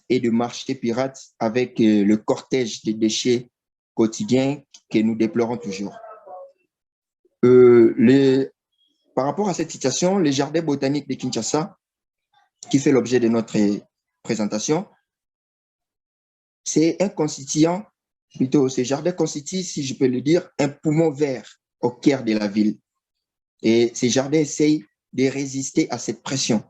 et de marchés pirates avec le cortège des déchets quotidiens que nous déplorons toujours. Par rapport à cette situation, le jardin botanique de Kinshasa, qui fait l'objet de notre présentation, c'est un constituant, plutôt ce jardin constitue, si je peux le dire, un poumon vert au cœur de la ville. Et ces jardins essayent de résister à cette pression.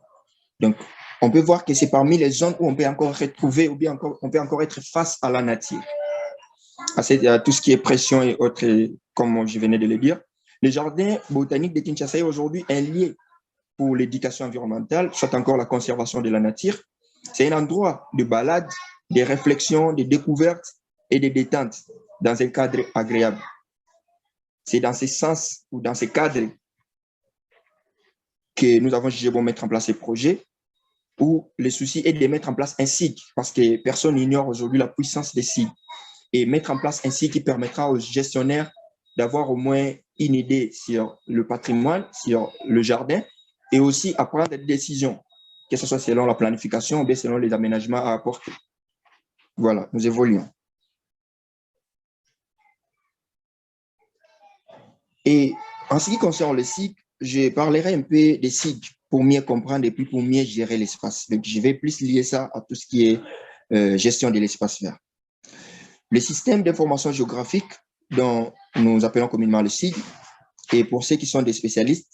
Donc, on peut voir que c'est parmi les zones où on peut encore retrouver ou bien on peut encore être face à la nature, à tout ce qui est pression et autres, comme je venais de le dire. Le jardin botanique de Kinshasa est aujourd'hui un lieu pour l'éducation environnementale, soit encore la conservation de la nature. C'est un endroit de balade, de réflexion, de découverte et de détente dans un cadre agréable. C'est dans ce sens ou dans ce cadre que nous avons jugé bon mettre en place ce projet, où le souci est de mettre en place un site, parce que personne n'ignore aujourd'hui la puissance des sites, et mettre en place un site qui permettra aux gestionnaires d'avoir au moins une idée sur le patrimoine, sur le jardin, et aussi à prendre des décisions, que ce soit selon la planification ou bien selon les aménagements à apporter. Voilà, nous évoluons. Et en ce qui concerne le SIG, je parlerai un peu des SIG pour mieux comprendre et puis pour mieux gérer l'espace. Donc, je vais plus lier ça à tout ce qui est gestion de l'espace vert. Le système d'information géographique, dont nous appelons communément le SIG, et pour ceux qui sont des spécialistes,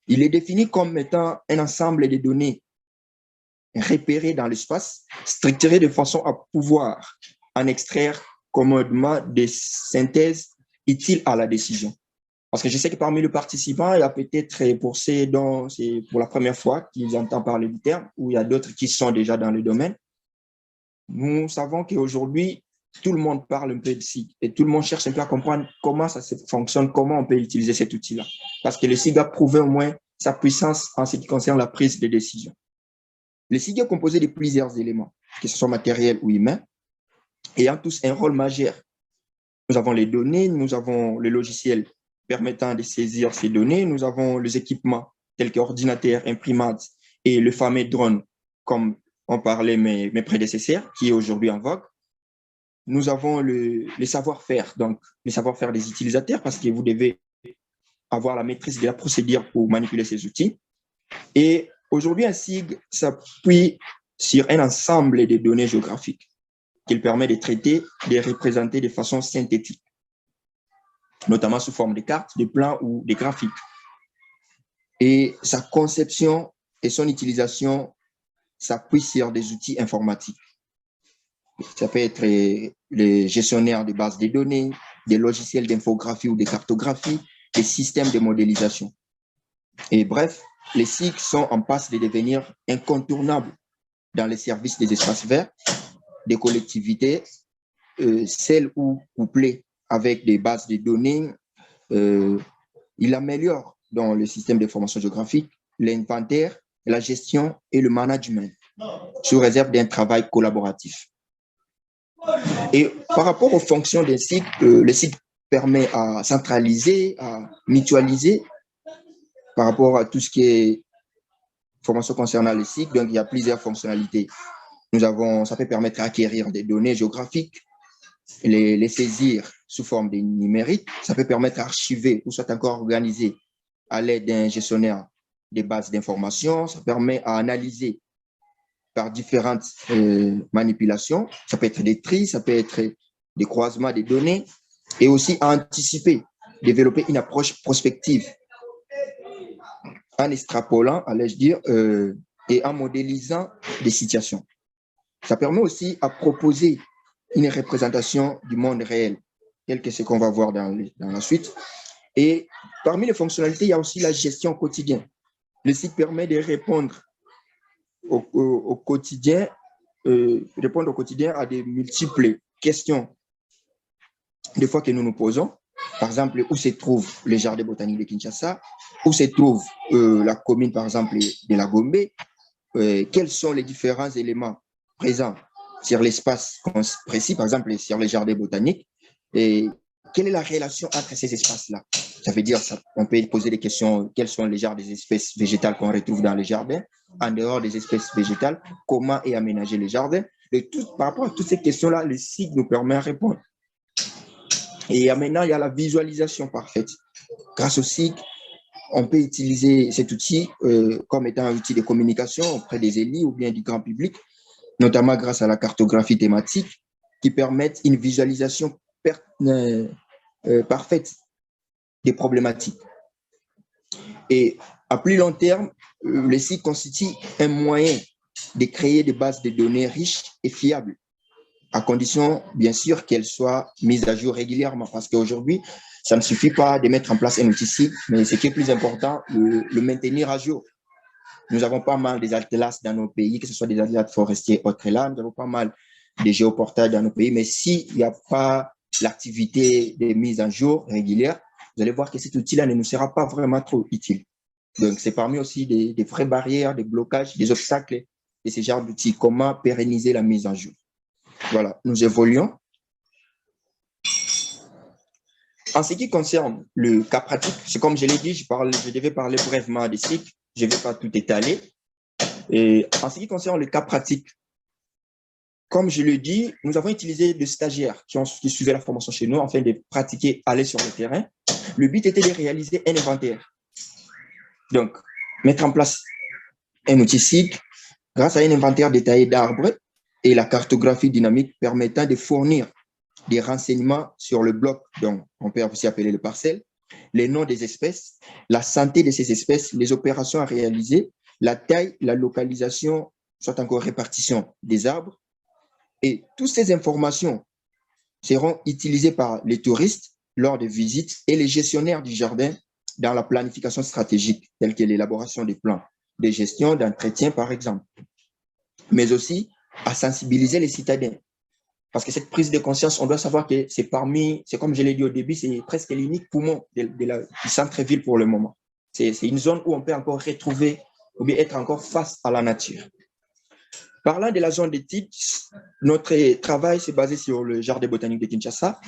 il est défini comme étant un ensemble de données repérées dans l'espace, structurées de façon à pouvoir en extraire commodément des synthèses utiles à la décision. Parce que je sais que parmi les participants, il y a peut-être pour ceux dont c'est pour la première fois qu'ils entendent parler du terme, ou il y a d'autres qui sont déjà dans le domaine. Nous savons qu'aujourd'hui, tout le monde parle un peu de SIG et tout le monde cherche un peu à comprendre comment ça fonctionne, comment on peut utiliser cet outil-là. Parce que le SIG a prouvé au moins sa puissance en ce qui concerne la prise de décision. Le SIG est composé de plusieurs éléments, que ce soit matériels ou humains, ayant tous un rôle majeur. Nous avons les données, nous avons le logiciel permettant de saisir ces données, nous avons les équipements tels qu'ordinateurs, imprimantes et le fameux drone, comme en parlaient mes prédécesseurs, qui est aujourd'hui en vogue. Nous avons le savoir-faire, donc le savoir-faire des utilisateurs, parce que vous devez avoir la maîtrise de la procédure pour manipuler ces outils. Et aujourd'hui, un SIG s'appuie sur un ensemble de données géographiques qu'il permet de traiter, de représenter de façon synthétique, notamment sous forme de cartes, de plans ou de graphiques. Et sa conception et son utilisation s'appuient sur des outils informatiques. Ça peut être les gestionnaires de bases de données, des logiciels d'infographie ou de cartographie, des systèmes de modélisation. Et bref, les SIG sont en passe de devenir incontournables dans les services des espaces verts, des collectivités, celles ou couplées avec des bases de données. Il améliore dans le système d'information géographique l'inventaire, la gestion et le management, sous réserve d'un travail collaboratif. Et par rapport aux fonctions des SIG, le SIG permet à centraliser, à mutualiser par rapport à tout ce qui est formation concernant les SIG. Donc, il y a plusieurs fonctionnalités. Ça peut permettre d'acquérir des données géographiques, les saisir sous forme de numérique. Ça peut permettre d'archiver ou soit encore organiser à l'aide d'un gestionnaire des bases d'informations. Ça permet à analyser par différentes manipulations. Ça peut être des tris, ça peut être des croisements des données et aussi à anticiper, développer une approche prospective en extrapolant, allais-je dire, et en modélisant des situations. Ça permet aussi à proposer une représentation du monde réel, tel que ce qu'on va voir dans la suite, Et parmi les fonctionnalités, il y a aussi la gestion au quotidien. Le site permet de répondre au quotidien, à des multiples questions, des fois que nous nous posons. Par exemple, où se trouve le jardin botanique de Kinshasa, où se trouve la commune, par exemple, de la Gombe, quels sont les différents éléments présents sur l'espace précis, par exemple, sur le jardin botanique, et quelle est la relation entre ces espaces-là? Ça veut dire, on peut poser des questions, quels sont les genres des espèces végétales qu'on retrouve dans les jardins, en dehors des espèces végétales, comment est aménagé le jardin, et par rapport à toutes ces questions-là, le site nous permet de répondre. Et maintenant, il y a la visualisation parfaite. Grâce au site, on peut utiliser cet outil comme étant un outil de communication auprès des élus ou bien du grand public, notamment grâce à la cartographie thématique qui permettent une visualisation parfaite des problématiques. Et à plus long terme, le site constitue un moyen de créer des bases de données riches et fiables, à condition, bien sûr, qu'elles soient mises à jour régulièrement. Parce qu'aujourd'hui, ça ne suffit pas de mettre en place un outil site, mais ce qui est plus important, le maintenir à jour. Nous avons pas mal des atlas dans nos pays, que ce soit des atlas forestiers autres là, nous avons pas mal de géoportails dans nos pays, mais s'il n'y a pas l'activité de mise à jour régulière, vous allez voir que cet outil-là ne nous sera pas vraiment trop utile. Donc, c'est parmi aussi des vraies barrières, des blocages, des obstacles de ce genre d'outils. Comment pérenniser la mise à jour? Voilà, nous évoluons. En ce qui concerne le cas pratique, c'est comme je l'ai dit, je devais parler brièvement des cycles, je ne vais pas tout étaler. Et en ce qui concerne le cas pratique, comme je le dis, nous avons utilisé des stagiaires qui suivaient la formation chez nous afin de pratiquer, aller sur le terrain. Le but était de réaliser un inventaire. Donc, mettre en place un outil cycle grâce à un inventaire détaillé d'arbres et la cartographie dynamique permettant de fournir des renseignements sur le bloc, donc on peut aussi appeler le parcelle, les noms des espèces, la santé de ces espèces, les opérations à réaliser, la taille, la localisation, soit encore répartition des arbres. Et toutes ces informations seront utilisées par les touristes lors des visites et les gestionnaires du jardin dans la planification stratégique, telle que l'élaboration des plans de gestion, d'entretien, par exemple. Mais aussi à sensibiliser les citadins. Parce que cette prise de conscience, on doit savoir que c'est comme je l'ai dit au début, c'est presque l'unique poumon du centre-ville pour le moment. C'est une zone où on peut encore retrouver ou bien être encore face à la nature. Parlant de la zone d'étude, notre travail s'est basé sur le jardin botanique de Kinshasa.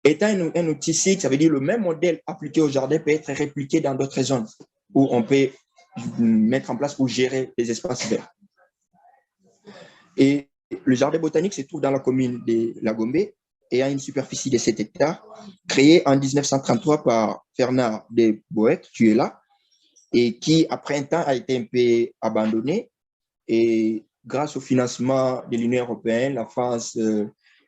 Étant un outil cycle, ça veut dire le même modèle appliqué au jardin peut être répliqué dans d'autres zones où on peut mettre en place pour gérer les espaces verts. Et le jardin botanique se trouve dans la commune de La Gombe et a une superficie de 7 hectares, créé en 1933 par Fernand de Boeck, qui est là, et qui, après un temps, a été un peu abandonné. Et grâce au financement de l'Union européenne, la France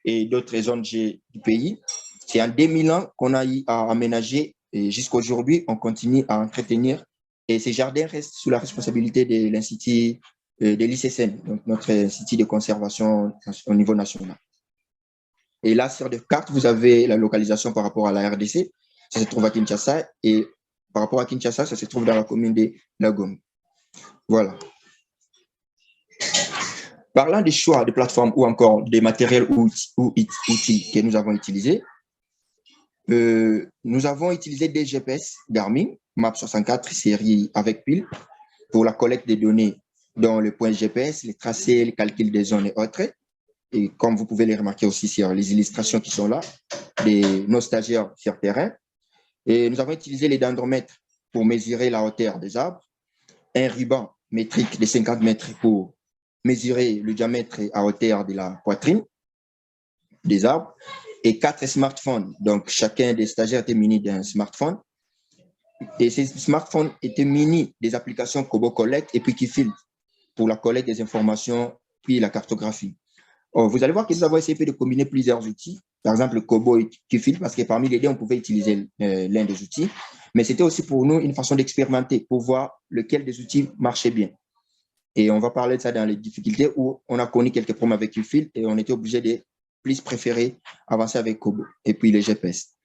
et d'autres ONG du pays, c'est en 2000 ans qu'on a eu à aménager et jusqu'à aujourd'hui, on continue à entretenir. Et ces jardins restent sous la responsabilité de l'Institut de l'ICSN, donc notre institut de conservation au niveau national. Et là, sur des cartes, vous avez la localisation par rapport à la RDC. Ça se trouve à Kinshasa. Et par rapport à Kinshasa, ça se trouve dans la commune de La Gombe. Voilà. Parlant des choix de plateformes ou encore des matériels ou outils que nous avons utilisés, nous avons utilisé des GPS Garmin, MAP64 série avec pile, pour la collecte des données dans le point GPS, les tracés, les calculs des zones et autres. Et comme vous pouvez les remarquer aussi sur les illustrations qui sont là, de nos stagiaires sur terrain. Et nous avons utilisé les dendromètres pour mesurer la hauteur des arbres, un ruban métrique de 50 mètres pour mesurer le diamètre à hauteur de la poitrine des arbres, et 4 smartphones. Donc, chacun des stagiaires était muni d'un smartphone. Et ces smartphones étaient munis des applications Kobo Collect et puis qui filtrent pour la collecte des informations, puis la cartographie. Vous allez voir que nous avons essayé de combiner plusieurs outils, par exemple Kobo et Qfiltre, parce que parmi les deux, on pouvait utiliser l'un des outils, mais c'était aussi pour nous une façon d'expérimenter, pour voir lequel des outils marchait bien. Et on va parler de ça dans les difficultés où on a connu quelques problèmes avec Qfiltre et on était obligé de plus préférer avancer avec Kobo et puis les GPS.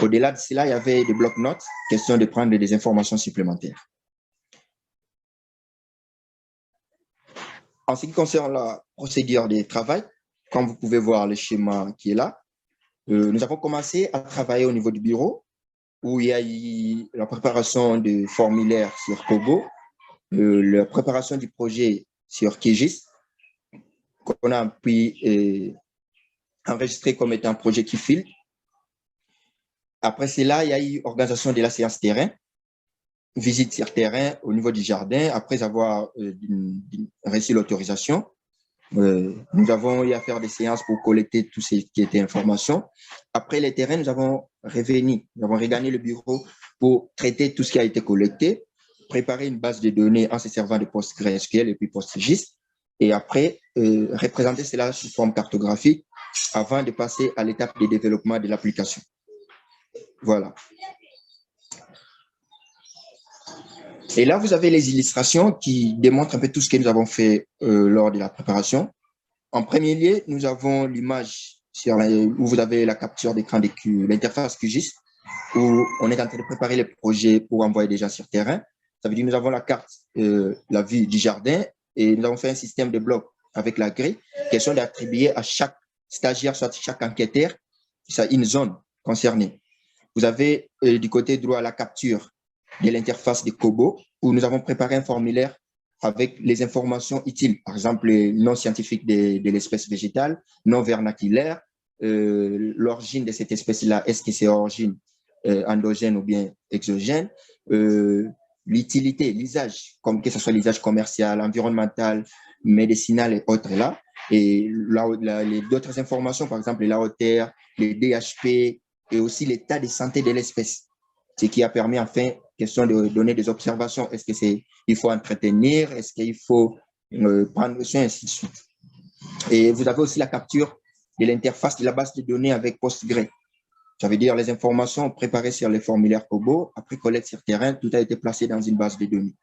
Au-delà de cela, il y avait des blocs-notes, question de prendre des informations supplémentaires. En ce qui concerne la procédure de travail, comme vous pouvez voir le schéma qui est là, nous avons commencé à travailler au niveau du bureau, où il y a eu la préparation de formulaires sur Kobo, la préparation du projet sur QGIS, qu'on a pu enregistrer comme étant un projet qui file. Après cela, il y a eu organisation de la séance terrain, visite sur terrain au niveau du jardin, après avoir reçu l'autorisation. Nous avons eu à faire des séances pour collecter tout ce qui était information. Après les terrains, nous avons regagné le bureau pour traiter tout ce qui a été collecté, préparer une base de données en se servant de PostgreSQL et puis PostGIS, et après représenter cela sous forme cartographique avant de passer à l'étape de développement de l'application. Voilà. Et là, vous avez les illustrations qui démontrent un peu tout ce que nous avons fait lors de la préparation. En premier lieu, nous avons l'image où vous avez la capture d'écran de l'interface QGIS, où on est en train de préparer les projets pour envoyer des gens sur terrain. Ça veut dire que nous avons la carte, la vue du jardin, et nous avons fait un système de blocs avec la grille, question d'attribuer à chaque stagiaire, soit chaque enquêteur, une zone concernée. Vous avez du côté droit la capture de l'interface de Kobo, où nous avons préparé un formulaire avec les informations utiles, par exemple les noms scientifiques de l'espèce végétale, nom vernaculaire, l'origine de cette espèce-là, est-ce que c'est origine endogène ou bien exogène, l'utilité, l'usage, comme que ce soit l'usage commercial, environnemental, médicinal et autres là, et d'autres informations, par exemple la hauteur, les DHP et aussi l'état de santé de l'espèce, ce qui a permis enfin question de donner des observations. Est-ce que il faut entretenir, est-ce qu'il faut prendre soin, ainsi de suite. Et vous avez aussi la capture de l'interface de la base de données avec Postgre. Ça veut dire les informations préparées sur les formulaires Kobo, après collecte sur terrain, tout a été placé dans une base de données.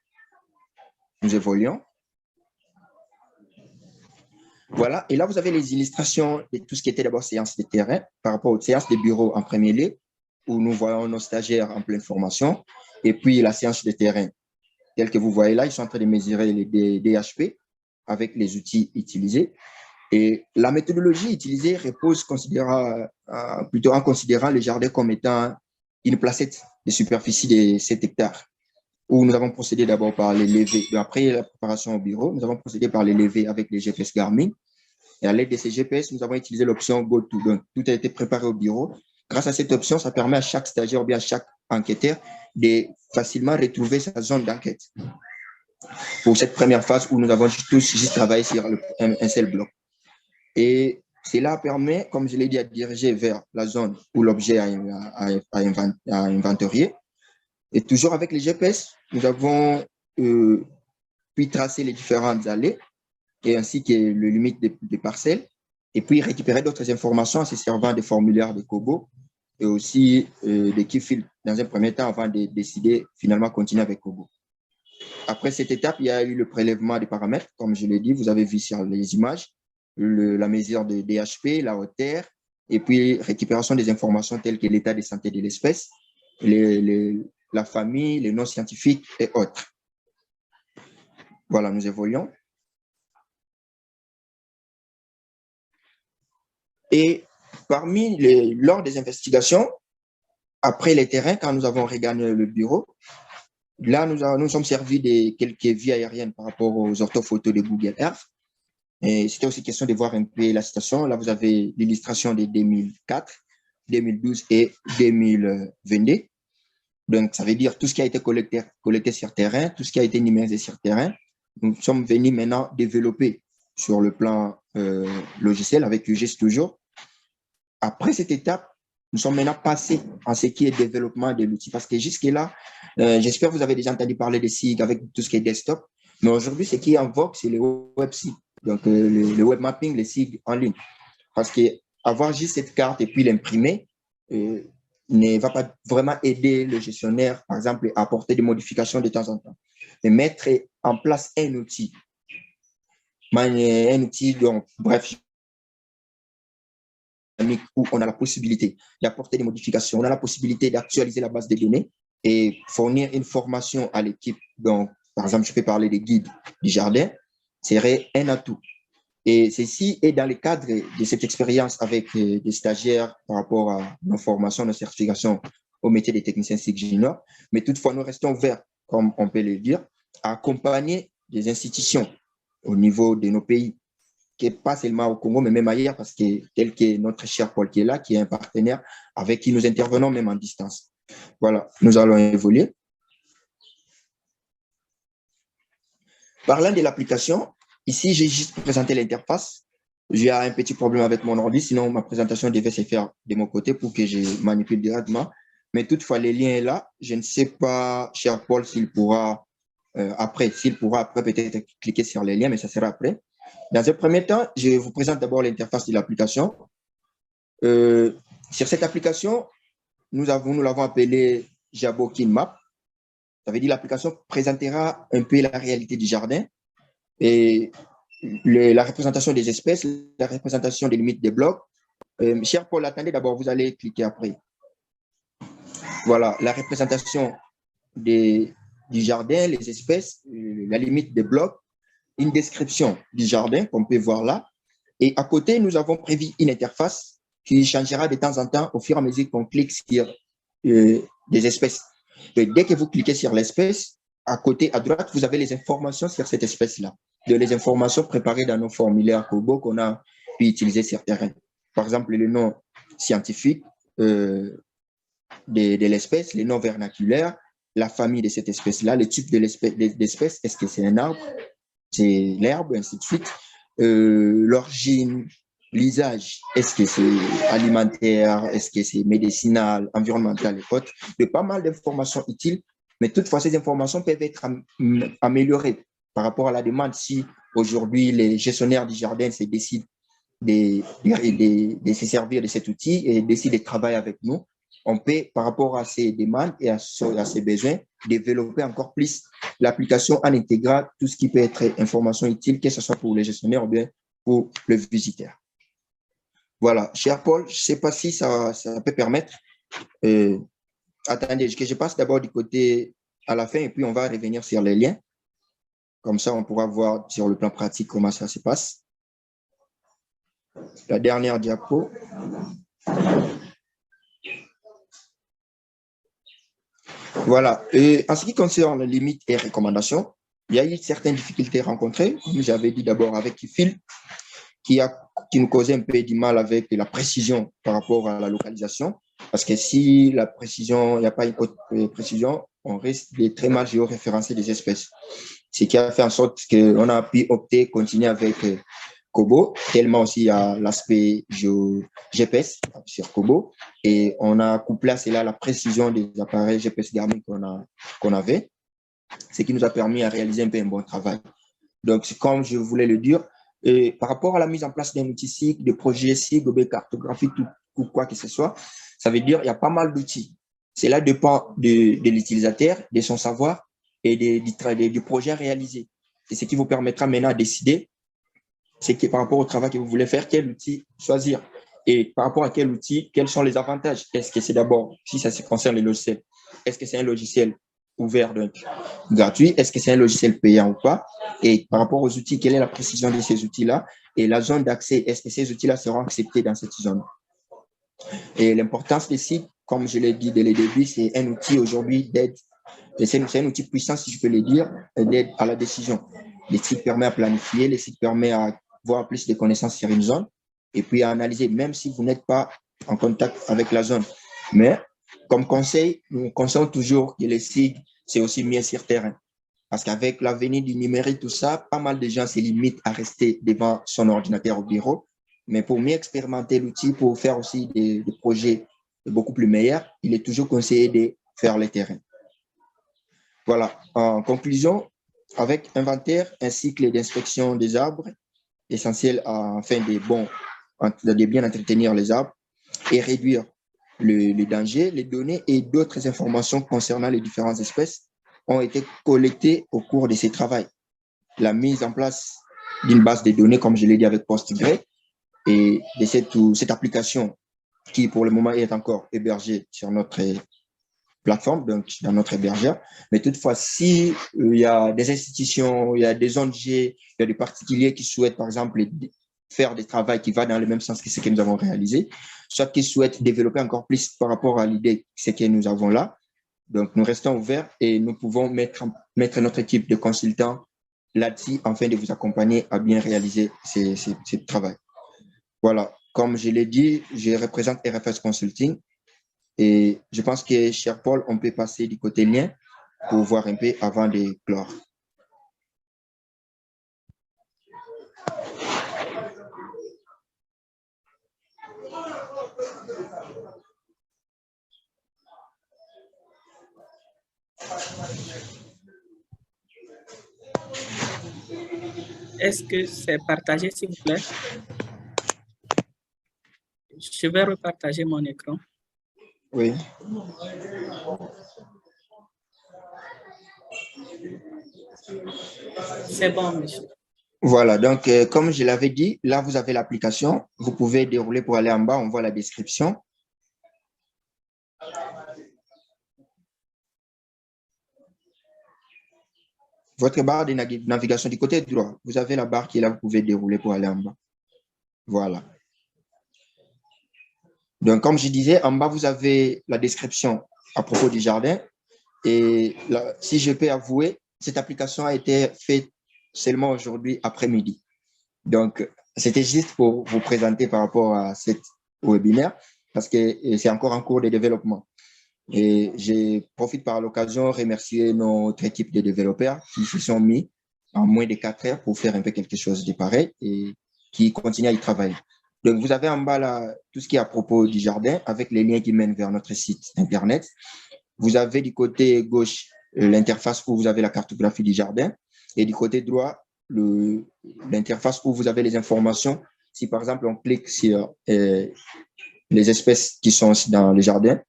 Nous évoluons. Voilà, et là vous avez les illustrations de tout ce qui était d'abord séance de terrain par rapport aux séances de bureau en premier lieu, où nous voyons nos stagiaires en pleine formation, et puis la séance de terrain, telle que vous voyez là, ils sont en train de mesurer les DHP avec les outils utilisés. Et la méthodologie utilisée repose plutôt en considérant le jardin comme étant une placette de superficie de 7 hectares, où nous avons procédé d'abord par les levées. Après la préparation au bureau, nous avons procédé par les levées avec les GPS Garmin. Et à l'aide de ces GPS, nous avons utilisé l'option GoTo. Donc, tout a été préparé au bureau. Grâce à cette option, ça permet à chaque stagiaire ou bien à chaque enquêteur de facilement retrouver sa zone d'enquête. Pour cette première phase où nous avons tous juste travaillé sur un seul bloc. Et cela permet, comme je l'ai dit, à diriger vers la zone où l'objet a inventorié. Et toujours avec les GPS, nous avons pu tracer les différentes allées et ainsi que les limites des parcelles, et puis récupérer d'autres informations en se servant des formulaires de Kobo et aussi des keyfields dans un premier temps avant de décider finalement continuer avec Kobo. Après cette étape, il y a eu le prélèvement des paramètres, comme je l'ai dit, vous avez vu sur les images, la mesure de DHP, la hauteur, et puis récupération des informations telles que l'état de santé de l'espèce, la famille, les noms scientifiques et autres. Voilà, nous évoluons. Et lors des investigations, après les terrains, quand nous avons regagné le bureau, là, nous sommes servis de quelques vues aériennes par rapport aux orthophotos de Google Earth. Et c'était aussi question de voir un peu la situation. Là, vous avez l'illustration de 2004, 2012 et 2022. Donc, ça veut dire tout ce qui a été collecté sur terrain, tout ce qui a été numérisé sur terrain. Nous sommes venus maintenant développer sur le plan logiciel avec QGIS toujours. Après cette étape, nous sommes maintenant passés en ce qui est développement de l'outil. Parce que jusque-là, j'espère que vous avez déjà entendu parler de SIG avec tout ce qui est desktop. Mais aujourd'hui, ce qui est en vogue, c'est le WebSIG. Donc, le web mapping, le SIG en ligne. Parce qu'avoir juste cette carte et puis l'imprimer ne va pas vraiment aider le gestionnaire, par exemple, à apporter des modifications de temps en temps. Mais mettre en place un outil, donc, bref, dynamique où on a la possibilité d'apporter des modifications, on a la possibilité d'actualiser la base de données et fournir une formation à l'équipe. Donc, par exemple, je peux parler des guides du jardin, serait un atout. Et ceci est dans le cadre de cette expérience avec des stagiaires par rapport à nos formations, nos certifications au métier des techniciens SIG juniors. Mais toutefois, nous restons ouverts, comme on peut le dire, à accompagner des institutions au niveau de nos pays, qui n'est pas seulement au Congo, mais même ailleurs, parce que tel que notre cher Paul qui est là, qui est un partenaire avec qui nous intervenons même en distance. Voilà, nous allons évoluer. Parlant de l'application, ici, j'ai juste présenté l'interface. J'ai un petit problème avec mon ordi, sinon ma présentation devait se faire de mon côté pour que je manipule directement. Mais toutefois, le lien est là. Je ne sais pas, cher Paul, s'il pourra après peut-être cliquer sur les liens, mais ça sera après. Dans un premier temps, je vous présente d'abord l'interface de l'application. Sur cette application, nous l'avons appelée Jabokin Map. Ça veut dire que l'application présentera un peu la réalité du jardin et la représentation des espèces, la représentation des limites des blocs. Cher Paul, attendez d'abord, vous allez cliquer après. Voilà, la représentation du jardin, les espèces, la limite des blocs, une description du jardin qu'on peut voir là. Et à côté, nous avons prévu une interface qui changera de temps en temps au fur et à mesure qu'on clique sur des espèces. Et dès que vous cliquez sur l'espèce, à côté, à droite, vous avez les informations sur cette espèce-là. Les informations préparées dans nos formulaires Kobo qu'on a pu utiliser sur terrain. Par exemple, le nom scientifique de l'espèce, le nom vernaculaire, la famille de cette espèce-là, le type de l'espèce, est-ce que c'est un arbre, c'est l'herbe, ainsi de suite. L'origine, l'usage, est-ce que c'est alimentaire, est-ce que c'est médicinal, environnemental et autres. De pas mal d'informations utiles, mais toutefois, ces informations peuvent être améliorées par rapport à la demande. Si aujourd'hui, les gestionnaires du jardin se décident de se servir de cet outil et décident de travailler avec nous, on peut, par rapport à ces demandes et à ces besoins, développer encore plus l'application en intégrant tout ce qui peut être information utile, que ce soit pour les gestionnaires ou bien pour le visiteur. Voilà, cher Paul, je ne sais pas si ça peut permettre. Attendez, que je passe d'abord du côté à la fin et puis on va revenir sur les liens. Comme ça, on pourra voir sur le plan pratique comment ça se passe. La dernière diapo. Voilà. Et en ce qui concerne les limites et recommandations, il y a eu certaines difficultés rencontrées, comme j'avais dit d'abord avec Phil, qui nous causait un peu du mal avec la précision par rapport à la localisation. Parce que si la précision, il n'y a pas une haute précision, on risque de très mal géoréférencer des espèces. Ce qui a fait en sorte qu'on a pu opter, continuer avec Kobo, tellement aussi il y a l'aspect GPS sur Kobo. Et on a couplé à cela la précision des appareils GPS Garmin qu'on avait, ce qui nous a permis à réaliser un peu un bon travail. Donc, comme je voulais le dire, et par rapport à la mise en place d'un outil SIG, de projet SIG, de cartographie, ou quoi que ce soit, ça veut dire qu'il y a pas mal d'outils. Cela dépend de l'utilisateur, de son savoir et du projet réalisé. C'est ce qui vous permettra maintenant de décider par rapport au travail que vous voulez faire, quel outil choisir. Et par rapport à quel outil, quels sont les avantages? Est-ce que c'est d'abord, si ça se concerne les logiciels, est-ce que c'est un logiciel ouvert, donc gratuit? Est-ce que c'est un logiciel payant ou pas? Et par rapport aux outils, quelle est la précision de ces outils-là? Et la zone d'accès, est-ce que ces outils-là seront acceptés dans cette zone? Et l'importance des sites, comme je l'ai dit dès le début, c'est un outil aujourd'hui d'aide. C'est un outil puissant, si je peux le dire, d'aide à la décision. Les sites permettent à planifier, les sites permettent à avoir plus de connaissances sur une zone et puis à analyser, même si vous n'êtes pas en contact avec la zone. Mais comme conseil, nous conseillons toujours que les SIG, c'est aussi mieux sur terrain. Parce qu'avec l'avenir du numérique, tout ça, pas mal de gens se limitent à rester devant son ordinateur au bureau. Mais pour mieux expérimenter l'outil, pour faire aussi des projets beaucoup plus meilleurs, il est toujours conseillé de faire le terrain. Voilà. En conclusion, avec inventaire, un cycle d'inspection des arbres, essentiel afin de bien entretenir les arbres et réduire le danger, les données et d'autres informations concernant les différentes espèces ont été collectées au cours de ces travaux. La mise en place d'une base de données, comme je l'ai dit avec Postgre, et de cette application qui, pour le moment, est encore hébergée sur notre plateforme, donc dans notre hébergeur. Mais toutefois, si il y a des institutions, il y a des ONG, il y a des particuliers qui souhaitent, par exemple, faire des travaux qui vont dans le même sens que ce que nous avons réalisé, soit qui souhaitent développer encore plus par rapport à l'idée ce que nous avons là. Donc, nous restons ouverts et nous pouvons mettre notre équipe de consultants là-dessus afin de vous accompagner à bien réaliser ce travail. Voilà, comme je l'ai dit, je représente RFS Consulting et je pense que, cher Paul, on peut passer du côté lien pour voir un peu avant de clore. Est-ce que c'est partagé, s'il vous plaît? Je vais repartager mon écran. Oui. C'est bon, monsieur. Voilà, donc comme je l'avais dit, là vous avez l'application, vous pouvez dérouler pour aller en bas, on voit la description. Votre barre de navigation du côté droit, vous avez la barre qui est là, vous pouvez dérouler pour aller en bas. Voilà. Donc comme je disais, en bas vous avez la description à propos du jardin. Et là, si je peux avouer, cette application a été faite seulement aujourd'hui après-midi. Donc, c'était juste pour vous présenter par rapport à cet webinaire, parce que c'est encore en cours de développement. Et je profite par l'occasion de remercier notre équipe de développeurs qui se sont mis en moins de 4 heures pour faire un peu quelque chose de pareil et qui continuent à y travailler. Donc, vous avez en bas là tout ce qui est à propos du jardin avec les liens qui mènent vers notre site Internet. Vous avez du côté gauche l'interface où vous avez la cartographie du jardin et du côté droit l'interface où vous avez les informations. Si par exemple on clique sur les espèces qui sont dans le jardin,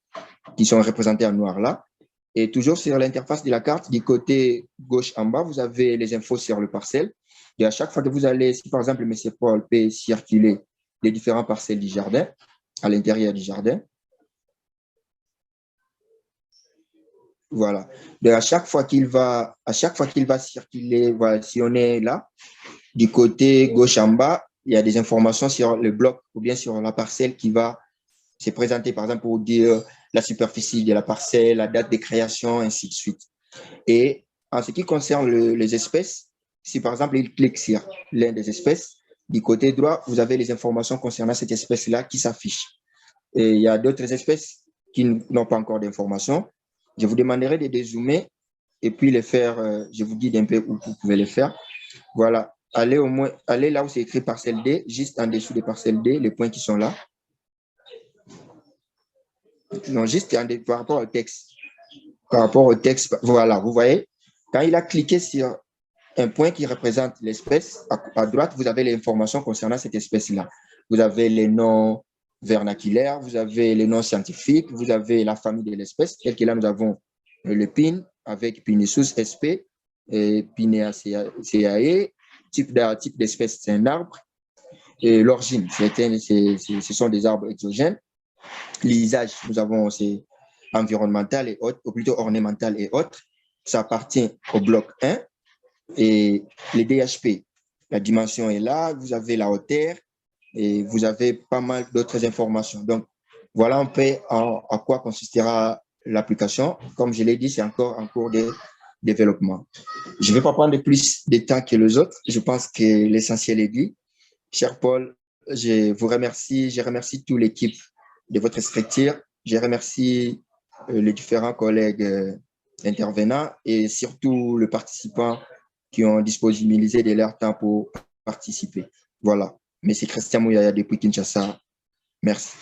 qui sont représentées en noir là, et toujours sur l'interface de la carte, du côté gauche en bas, vous avez les infos sur le parcelle. Et à chaque fois que vous allez, si par exemple M. Paul peut circuler les différents parcelles du jardin, à l'intérieur du jardin, voilà. Donc, à chaque fois qu'il va circuler, voilà, si on est là, du côté gauche en bas, il y a des informations sur le bloc ou bien sur la parcelle qui va se présenter, par exemple, pour dire la superficie de la parcelle, la date de création, ainsi de suite. Et en ce qui concerne les espèces, si par exemple, il clique sur l'un des espèces, du côté droit, vous avez les informations concernant cette espèce-là qui s'affichent. Et il y a d'autres espèces qui n'ont pas encore d'informations. Je vous demanderai de dézoomer et puis les faire, je vous dis un peu où vous pouvez les faire. Voilà, allez là où c'est écrit parcelle D, juste en dessous de parcelle D, les points qui sont là. Non, juste par rapport au texte. Par rapport au texte, voilà, vous voyez, quand il a cliqué sur un point qui représente l'espèce, à droite, vous avez l'information concernant cette espèce-là. Vous avez les noms vernaculaires, vous avez les noms scientifiques, vous avez la famille de l'espèce, tel que là, nous avons le PIN avec Pinesus sp, et Pineaceae, type d'espèce, c'est un arbre, et l'origine, ce sont des arbres exogènes. L'usage, nous avons c'est environnemental et autres, ou plutôt ornemental et autres. Ça appartient au bloc 1. Et les DHP, la dimension est là, vous avez la hauteur et vous avez pas mal d'autres informations. Donc, voilà un peu à quoi consistera l'application. Comme je l'ai dit, c'est encore en cours de développement. Je ne vais pas prendre plus de temps que les autres. Je pense que l'essentiel est dit. Cher Paul, je vous remercie. Je remercie toute l'équipe de votre structure. Je remercie les différents collègues intervenants et surtout les participants qui ont disponibilisé de leur temps pour participer. Voilà. Monsieur Christian Mouyaya depuis Kinshasa. Merci.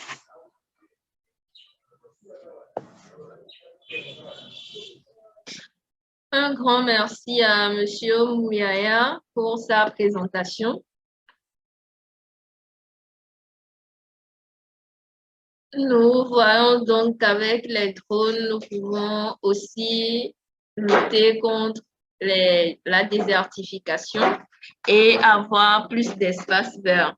Un grand merci à Monsieur Mouyaya pour sa présentation. Nous voyons donc qu'avec les drones, nous pouvons aussi lutter contre la désertification et avoir plus d'espace vert.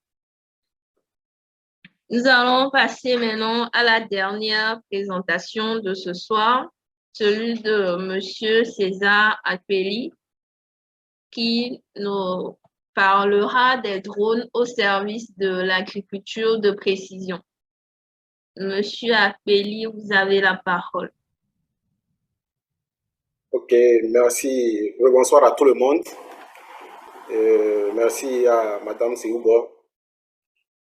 Nous allons passer maintenant à la dernière présentation de ce soir, celui de Monsieur César Akpeli, qui nous parlera des drones au service de l'agriculture de précision. Monsieur Akpeli, vous avez la parole. Ok, merci. Bonsoir à tout le monde. Merci à Madame Seoubo,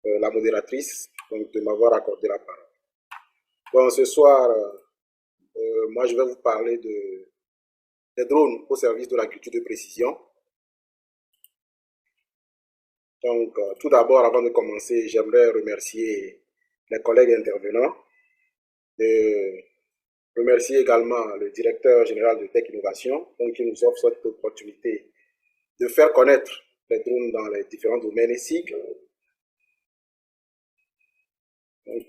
la modératrice, donc, de m'avoir accordé la parole. Bon, ce soir, moi, je vais vous parler des drones au service de l'agriculture de précision. Donc, tout d'abord, avant de commencer, j'aimerais remercier les collègues intervenants, et remercier également le directeur général de Tech Innovation, donc, qui nous offre cette opportunité de faire connaître les drones dans les différents domaines et cycles. Donc,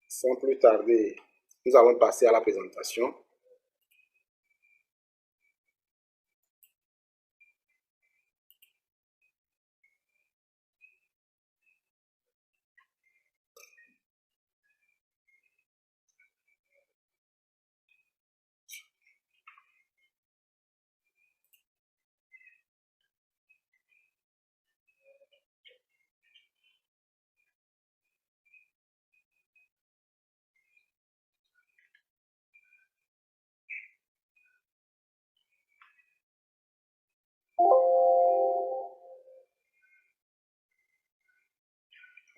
sans plus tarder, nous allons passer à la présentation.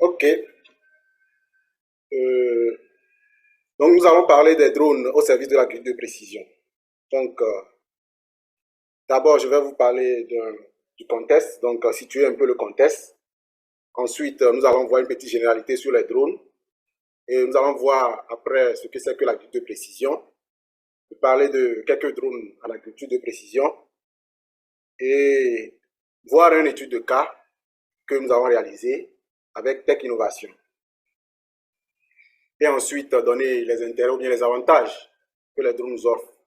OK. Donc, nous allons parler des drones au service de l'agriculture de précision. Donc, d'abord, je vais vous parler du contexte, donc situer un peu le contexte. Ensuite, nous allons voir une petite généralité sur les drones. Et nous allons voir après ce que c'est que l'agriculture de précision. Je vais parler de quelques drones à l'agriculture de précision et voir une étude de cas que nous avons réalisée avec Tech Innovation. Et ensuite, donner les intérêts ou bien les avantages que les drones nous offrent.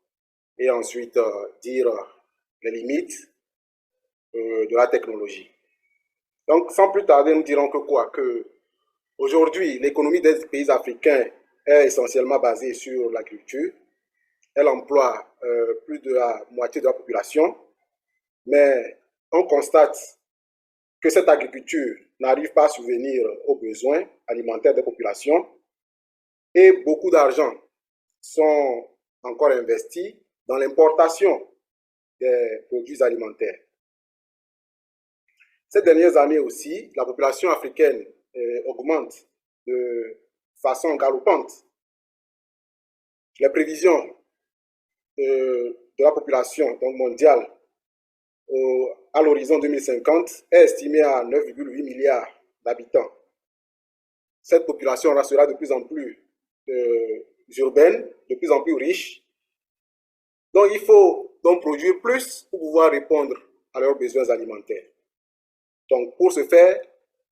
Et ensuite, dire les limites de la technologie. Donc, sans plus tarder, nous dirons que quoi? Que aujourd'hui, l'économie des pays africains est essentiellement basée sur l'agriculture. Elle emploie plus de la moitié de la population. Mais on constate que cette agriculture n'arrive pas à subvenir aux besoins alimentaires des populations et beaucoup d'argent sont encore investis dans l'importation des produits alimentaires. Ces dernières années aussi, la population africaine augmente de façon galopante. Les prévisions de la population donc mondiale à l'horizon 2050 est estimée à 9,8 milliards d'habitants. Cette population sera de plus en plus urbaine, de plus en plus riche. Donc, il faut donc produire plus pour pouvoir répondre à leurs besoins alimentaires. Donc, pour ce faire,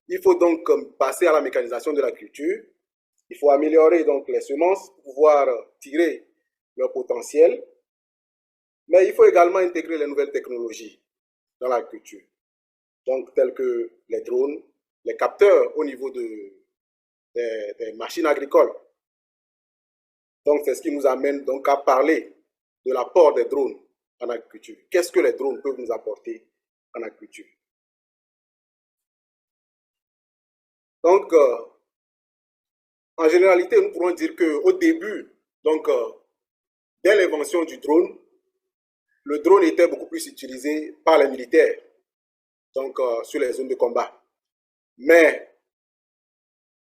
il faut donc passer à la mécanisation de l'agriculture. Il faut améliorer donc les semences pour pouvoir tirer leur potentiel. Mais il faut également intégrer les nouvelles technologies dans l'agriculture. Donc, telles que les drones, les capteurs au niveau des machines agricoles. Donc, c'est ce qui nous amène donc à parler de l'apport des drones en agriculture. Qu'est-ce que les drones peuvent nous apporter en agriculture? Donc, en généralité, nous pourrons dire qu'au début, donc, dès l'invention du drone, le drone était beaucoup plus utilisé par les militaires, donc sur les zones de combat. Mais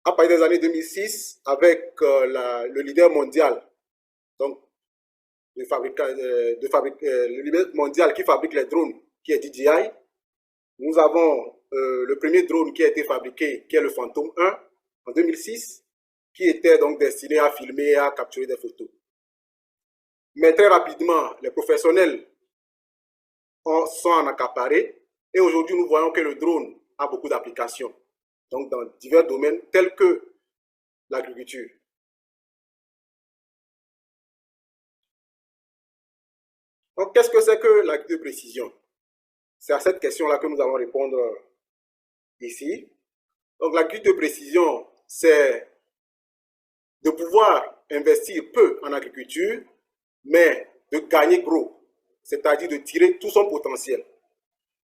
à partir des années 2006, avec le leader mondial, donc le leader mondial qui fabrique les drones, qui est DJI, nous avons le premier drone qui a été fabriqué, qui est le Phantom 1 en 2006, qui était donc destiné à filmer et à capturer des photos. Mais très rapidement, les professionnels sont en accaparés et aujourd'hui, nous voyons que le drone a beaucoup d'applications, donc dans divers domaines tels que l'agriculture. Donc, qu'est-ce que c'est que l'agriculture de précision? C'est à cette question-là que nous allons répondre ici. Donc, l'agriculture de précision, c'est de pouvoir investir peu en agriculture, mais de gagner gros, c'est-à-dire de tirer tout son potentiel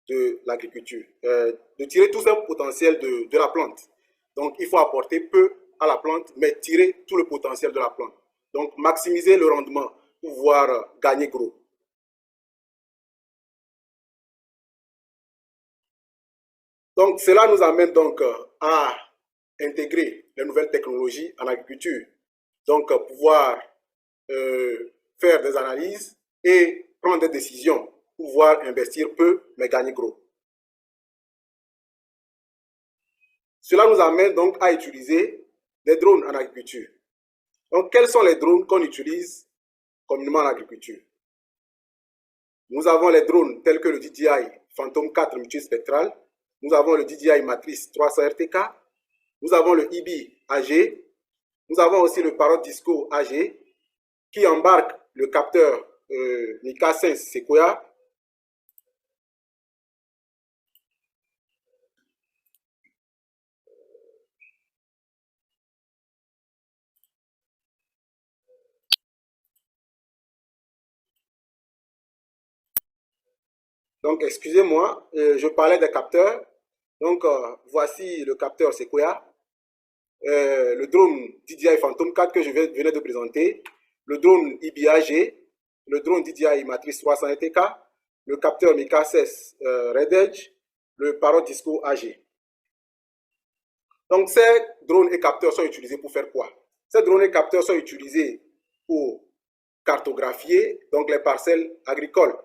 de l'agriculture, de tirer tout son potentiel de la plante. Donc, il faut apporter peu à la plante, mais tirer tout le potentiel de la plante. Donc, maximiser le rendement pour pouvoir gagner gros. Donc, cela nous amène donc à intégrer les nouvelles technologies en agriculture. Donc, pouvoir faire des analyses et prendre des décisions, pouvoir investir peu, mais gagner gros. Cela nous amène donc à utiliser des drones en agriculture. Donc, quels sont les drones qu'on utilise communément en agriculture? Nous avons les drones tels que le DJI Phantom 4 multispectral, nous avons le DJI Matrix 300 RTK, nous avons le IBI AG, nous avons aussi le Parrot Disco AG qui embarque le capteur Mica 5 Sequoia. Donc, excusez-moi, je parlais des capteurs. Donc, voici le capteur Sequoia, le drone DJI Phantom 4 que je venais de présenter, le drone IBI-AG, le drone DJI Matrix 300 ETK, le capteur Mica 16 Red Edge, le Parrot Disco AG. Donc, ces drones et capteurs sont utilisés pour faire quoi? Ces drones et capteurs sont utilisés pour cartographier donc, les parcelles agricoles.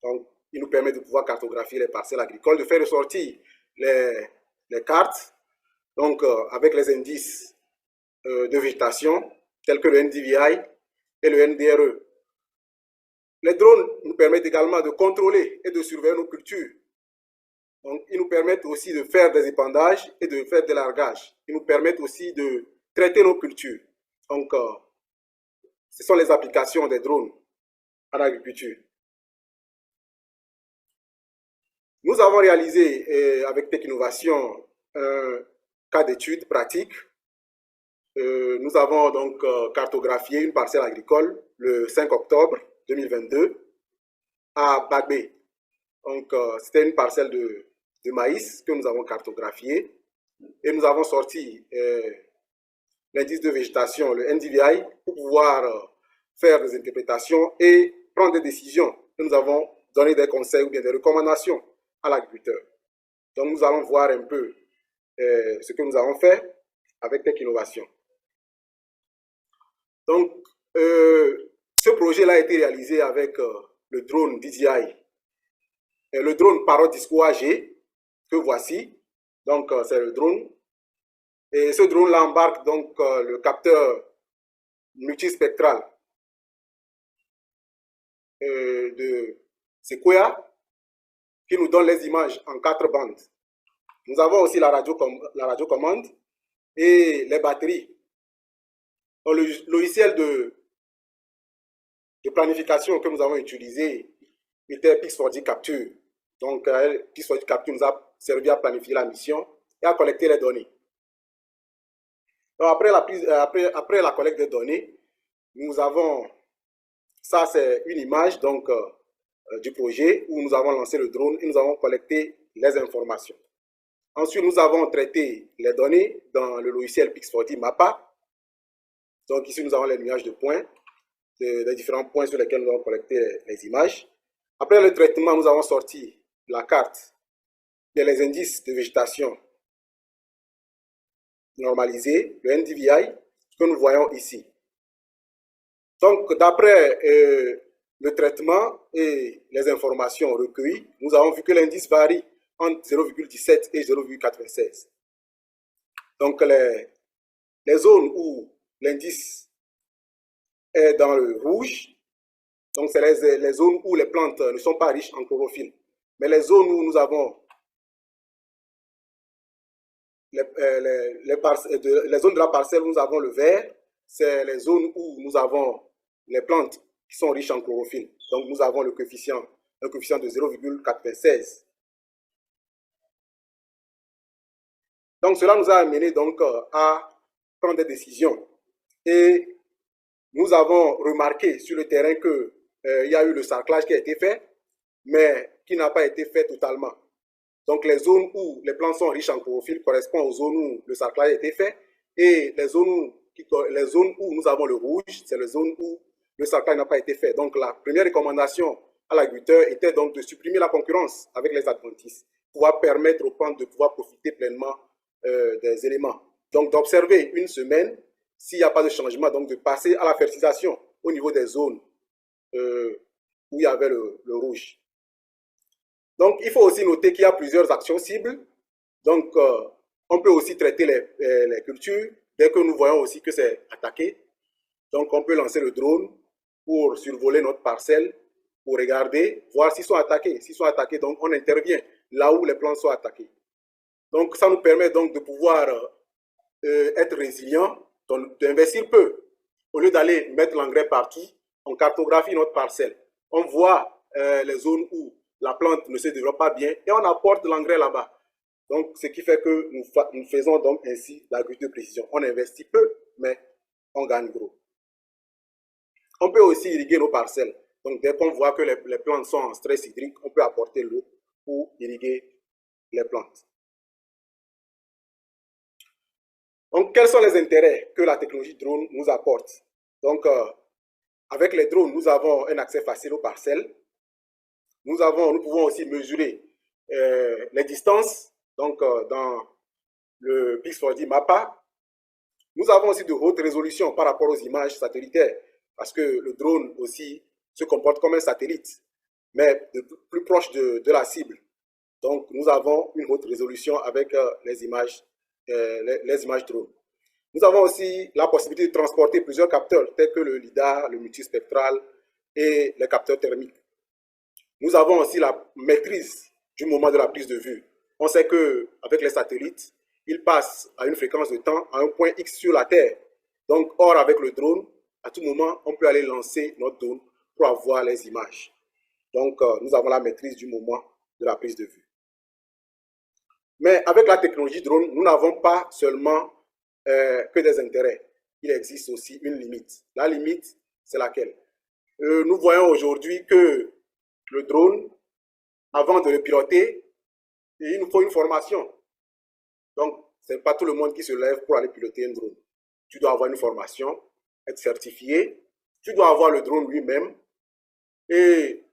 Donc, il nous permet de pouvoir cartographier les parcelles agricoles, de faire ressortir les cartes, donc avec les indices de végétation, tels que le NDVI et le NDRE. Les drones nous permettent également de contrôler et de surveiller nos cultures. Donc, ils nous permettent aussi de faire des épandages et de faire des largages. Ils nous permettent aussi de traiter nos cultures. Donc, ce sont les applications des drones en agriculture. Nous avons réalisé avec Tech Innovation un cas d'étude pratique. Nous avons donc cartographié une parcelle agricole le 5 octobre 2022 à Bagbé. Donc, c'était une parcelle de maïs que nous avons cartographiée et nous avons sorti l'indice de végétation, le NDVI, pour pouvoir faire des interprétations et prendre des décisions. Et nous avons donné des conseils ou bien des recommandations à l'agriculteur. Donc, nous allons voir un peu ce que nous avons fait avec Tech Innovation. Donc, ce projet-là a été réalisé avec le drone DJI, le drone Parrot Disco AG, que voici. Donc, c'est le drone. Et ce drone-là embarque donc le capteur multispectral de Sequoia, qui nous donne les images en 4 bandes. Nous avons aussi la radiocommande et les batteries. Donc, le logiciel de planification que nous avons utilisé était Pix4D Capture. Donc, Pix4D Capture nous a servi à planifier la mission et à collecter les données. Donc, après la collecte des données, nous avons, ça c'est une image donc, du projet où nous avons lancé le drone et nous avons collecté les informations. Ensuite, nous avons traité les données dans le logiciel Pix4D Mappa. Donc ici, nous avons les nuages de points, les différents points sur lesquels nous avons collecté les images. Après le traitement, nous avons sorti la carte et les indices de végétation normalisés, le NDVI, que nous voyons ici. Donc, d'après le traitement et les informations recueillies, nous avons vu que l'indice varie entre 0,17 et 0,96. Donc, les zones où l'indice est dans le rouge, donc c'est les zones où les plantes ne sont pas riches en chlorophylle. Mais les zones où nous avons les zones de la parcelle où nous avons le vert, c'est les zones où nous avons les plantes qui sont riches en chlorophylle. Donc nous avons un coefficient de 0,96. Donc, cela nous a amené donc à prendre des décisions. Et nous avons remarqué sur le terrain qu'il y a eu le sarclage qui a été fait, mais qui n'a pas été fait totalement. Donc, les zones où les plantes sont riches en chlorophylle correspondent aux zones où le sarclage a été fait. Et les zones où nous avons le rouge, c'est les zones où le sarclage n'a pas été fait. Donc, la première recommandation à l'agriculteur était donc de supprimer la concurrence avec les adventices, pour pouvoir permettre aux plantes de pouvoir profiter pleinement des éléments. Donc, d'observer une semaine, s'il n'y a pas de changement, donc de passer à la fertilisation au niveau des zones où il y avait le rouge. Donc, il faut aussi noter qu'il y a plusieurs actions cibles. Donc, on peut aussi traiter les cultures dès que nous voyons aussi que c'est attaqué. Donc, on peut lancer le drone pour survoler notre parcelle, pour regarder, voir s'ils sont attaqués. S'ils sont attaqués, donc on intervient là où les plantes sont attaquées. Donc, ça nous permet donc de pouvoir être résilient, d'investir peu. Au lieu d'aller mettre l'engrais partout, on cartographie notre parcelle. On voit les zones où la plante ne se développe pas bien et on apporte l'engrais là-bas. Donc, ce qui fait que nous faisons donc ainsi l'agriculture de précision. On investit peu, mais on gagne gros. On peut aussi irriguer nos parcelles. Donc, dès qu'on voit que les plantes sont en stress hydrique, on peut apporter l'eau pour irriguer les plantes. Donc, quels sont les intérêts que la technologie drone nous apporte? Donc, avec les drones, nous avons un accès facile aux parcelles. Nous pouvons aussi mesurer les distances, donc dans le Pix4D Mappa. Nous avons aussi de haute résolution par rapport aux images satellitaires, parce que le drone aussi se comporte comme un satellite, mais plus proche de la cible. Donc, nous avons une haute résolution avec les images drone. Nous avons aussi la possibilité de transporter plusieurs capteurs, tels que le LIDAR, le multispectral et les capteurs thermiques. Nous avons aussi la maîtrise du moment de la prise de vue. On sait qu'avec les satellites, ils passent à une fréquence de temps à un point X sur la Terre. Donc, or, avec le drone, à tout moment, on peut aller lancer notre drone pour avoir les images. Donc, nous avons la maîtrise du moment de la prise de vue. Mais avec la technologie drone, nous n'avons pas seulement que des intérêts. Il existe aussi une limite. La limite, c'est laquelle? Nous voyons aujourd'hui que le drone, avant de le piloter, il nous faut une formation. Donc, ce n'est pas tout le monde qui se lève pour aller piloter un drone. Tu dois avoir une formation, être certifié, tu dois avoir le drone lui-même et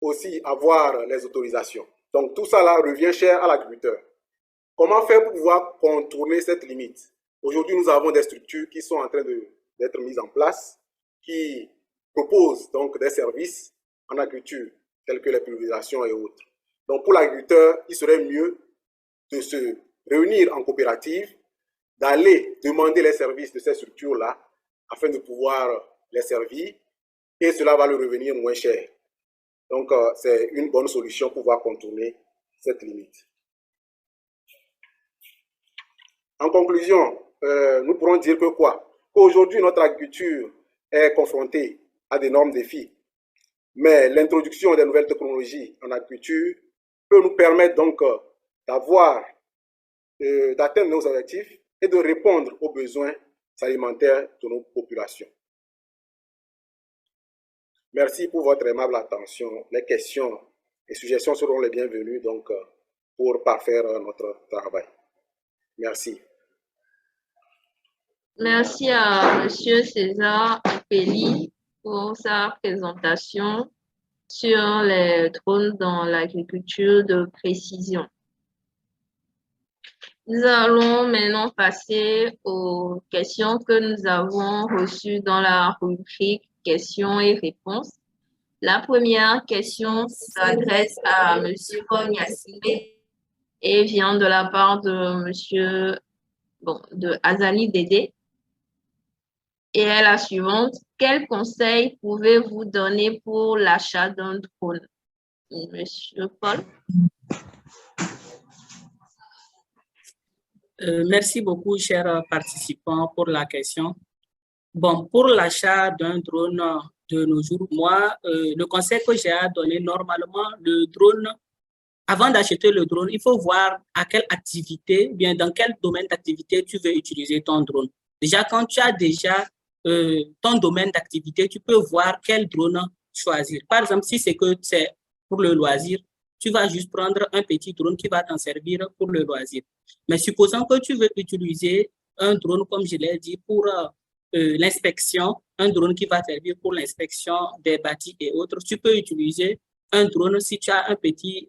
aussi avoir les autorisations. Donc, tout ça là revient cher à l'agriculteur. Comment faire pour pouvoir contourner cette limite? Aujourd'hui, nous avons des structures qui sont en train d'être mises en place, qui proposent donc des services en agriculture, tels que les pulvérisations et autres. Donc, pour l'agriculteur, il serait mieux de se réunir en coopérative, d'aller demander les services de ces structures-là, afin de pouvoir les servir, et cela va lui revenir moins cher. Donc, c'est une bonne solution pour pouvoir contourner cette limite. En conclusion, nous pourrons dire que quoi? Qu'aujourd'hui, notre agriculture est confrontée à d'énormes défis. Mais l'introduction des nouvelles technologies en agriculture peut nous permettre donc d'atteindre nos objectifs et de répondre aux besoins alimentaires de nos populations. Merci pour votre aimable attention. Les questions et suggestions seront les bienvenues donc, pour parfaire notre travail. Merci. Merci à M. César Apelli pour sa présentation sur les drones dans l'agriculture de précision. Nous allons maintenant passer aux questions que nous avons reçues dans la rubrique questions et réponses. La première question s'adresse à M. Paul Yassine et vient de la part de de Azali Dédé. Et est la suivante. Quel conseil pouvez-vous donner pour l'achat d'un drone? Monsieur Paul. Merci beaucoup, chers participants, pour la question. Bon, pour l'achat d'un drone de nos jours, moi, le conseil que j'ai à donner, normalement, le drone avant d'acheter le drone, il faut voir à quelle activité, bien dans quel domaine d'activité tu veux utiliser ton drone. Déjà, quand tu as déjà ton domaine d'activité, tu peux voir quel drone choisir. Par exemple, si c'est que c'est pour le loisir, tu vas juste prendre un petit drone qui va t'en servir pour le loisir. Mais supposons que tu veux utiliser un drone, comme je l'ai dit, pour l'inspection, un drone qui va servir pour l'inspection des bâtis et autres, tu peux utiliser un drone. Si tu as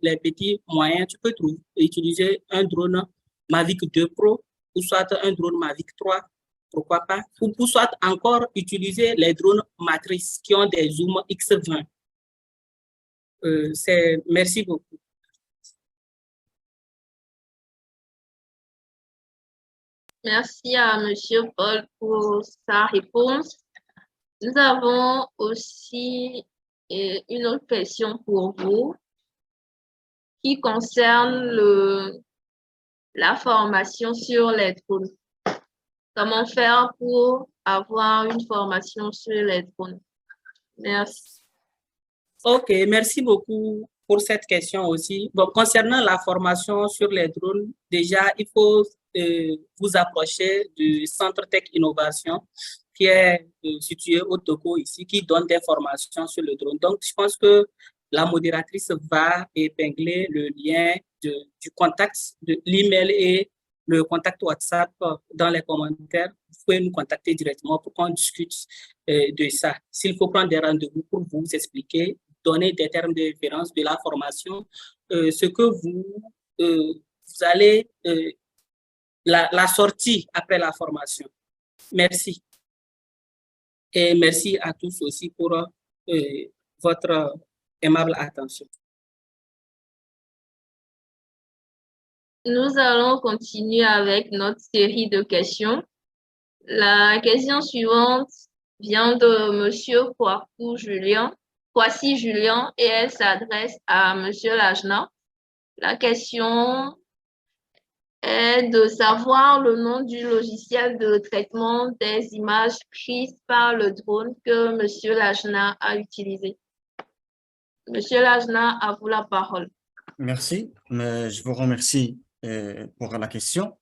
les petits moyens, tu peux utiliser un drone Mavic 2 Pro ou soit un drone Mavic 3, pourquoi pas, ou soit encore utiliser les drones matrices qui ont des zooms X20. Merci beaucoup. Merci à Monsieur Paul pour sa réponse. Nous avons aussi une autre question pour vous qui concerne la formation sur les drones. Comment faire pour avoir une formation sur les drones? Merci. Ok, merci beaucoup pour cette question aussi. Bon, concernant la formation sur les drones, déjà, il faut vous approcher du Centre Tech Innovation qui est situé au Togo ici, qui donne des formations sur le drone. Donc, je pense que la modératrice va épingler le lien du contact, de l'email et le contact WhatsApp dans les commentaires. Vous pouvez nous contacter directement pour qu'on discute de ça. S'il faut prendre des rendez-vous pour vous expliquer, donner des termes de référence de la formation, ce que vous allez, la sortie après la formation. Merci. Et merci à tous aussi pour votre aimable attention. Nous allons continuer avec notre série de questions. La question suivante vient de Monsieur Kwasi Julien et elle s'adresse à Monsieur Lajna. La question est de savoir le nom du logiciel de traitement des images prises par le drone que Monsieur Lajna a utilisé. Monsieur Lajna, à vous la parole. Merci, je vous remercie pour la question.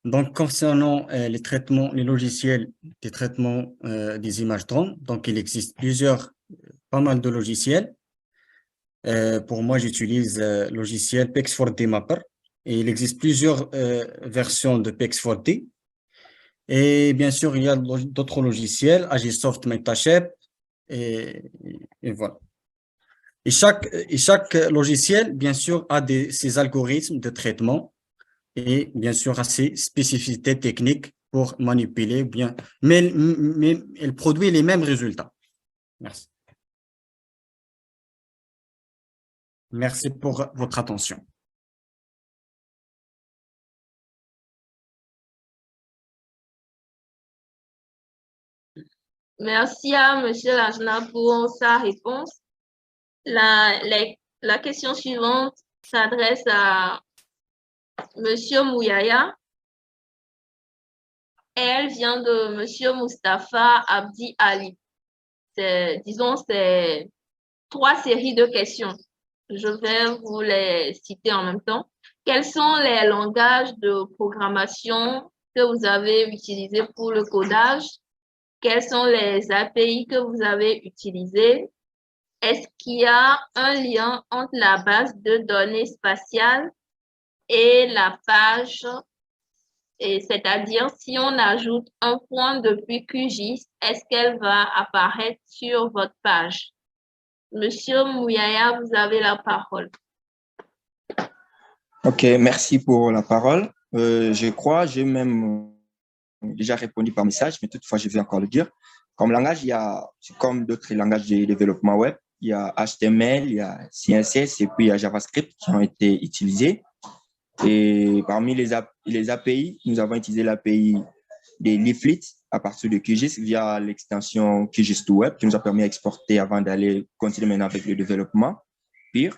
Donc, concernant les logiciels des traitements des images drones, donc il existe pas mal de logiciels. Pour moi, j'utilise le logiciel PEX4D Mapper et il existe plusieurs versions de PEX4D. Et bien sûr, il y a d'autres logiciels, Agisoft, MetaShape et voilà. Et chaque logiciel, bien sûr, a ses algorithmes de traitement et bien sûr, a ses spécificités techniques pour manipuler bien, mais elle produit les mêmes résultats. Merci. Merci pour votre attention. Merci à Monsieur Lajna pour sa réponse. La question suivante s'adresse à Monsieur Mouyaya. Elle vient de Monsieur Mustapha Abdi Ali. Disons, c'est 3 séries de questions. Je vais vous les citer en même temps. Quels sont les langages de programmation que vous avez utilisés pour le codage? Quels sont les API que vous avez utilisés? Est-ce qu'il y a un lien entre la base de données spatiale et la page? C'est-à-dire, si on ajoute un point depuis QGIS, est-ce qu'elle va apparaître sur votre page? Monsieur Mouyaya, vous avez la parole. Ok, merci pour la parole. Je crois, j'ai même déjà répondu par message, mais toutefois, je vais encore le dire. Comme langage, c'est comme d'autres langages de développement web, il y a HTML, il y a CSS et puis il y a JavaScript qui ont été utilisés. Et parmi les API, nous avons utilisé l'API des Leaflet à partir de QGIS via l'extension QGIS2Web qui nous a permis d'exporter avant d'aller continuer maintenant avec le développement. Pire,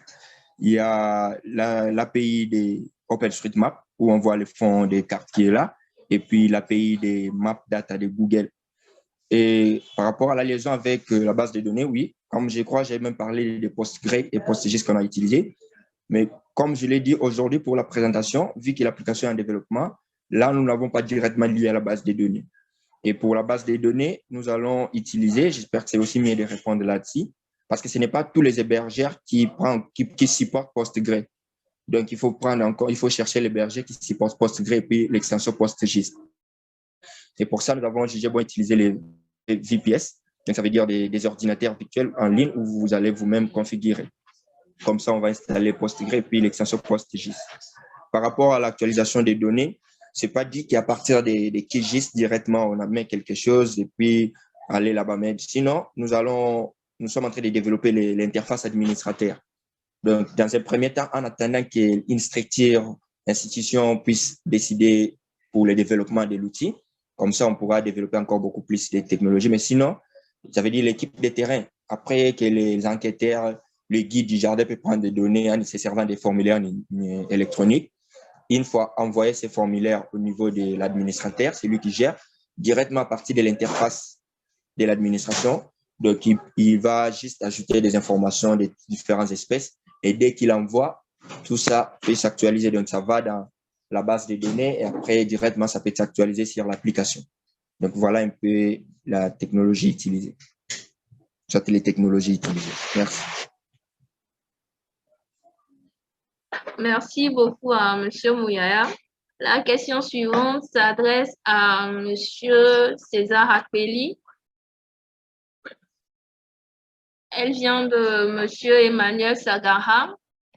il y a l'API des OpenStreetMap où on voit le fond des cartes qui est là et puis l'API des Map Data de Google. Et par rapport à la liaison avec la base de données, oui, comme je crois, j'ai même parlé des PostgreSQL et PostGIS qu'on a utilisé. Mais comme je l'ai dit aujourd'hui pour la présentation, vu que l'application est en développement, là, nous n'avons pas directement lié à la base des données. Et pour la base des données, nous allons utiliser, j'espère que c'est aussi mieux de répondre là-dessus, parce que ce n'est pas tous les hébergeurs qui supportent PostgreSQL. Donc, il faut chercher l'hébergeur qui supporte PostgreSQL et puis l'extension PostGIS. Et pour ça, nous avons jugé bon utiliser les VPS. Donc, ça veut dire des ordinateurs virtuels en ligne où vous allez vous-même configurer. Comme ça, on va installer PostgreSQL et puis l'extension PostGIS. Par rapport à l'actualisation des données, c'est pas dit qu'à partir des QGIS directement, on amène quelque chose et puis aller là-bas. Mais sinon, nous sommes en train de développer l'interface administrateur. Donc, dans un premier temps, en attendant qu'une structure, institution puisse décider pour le développement de l'outil, comme ça, on pourra développer encore beaucoup plus de technologies. Mais sinon, ça veut dire l'équipe de terrain. Après que les enquêteurs, le guide du jardin peut prendre des données en se servant des formulaires électroniques. Une fois envoyé ces formulaires au niveau de l'administrateur, c'est lui qui gère directement à partir de l'interface de l'administration. Donc, il va juste ajouter des informations de différentes espèces et dès qu'il envoie, tout ça peut s'actualiser. Donc, ça va dans la base de données et après, directement, ça peut s'actualiser sur l'application. Donc, voilà un peu la technologie utilisée. Soit les technologies utilisées. Merci. Merci beaucoup à M. Mouyaya. La question suivante s'adresse à M. César Akpeli. Elle vient de M. Emmanuel Sagara.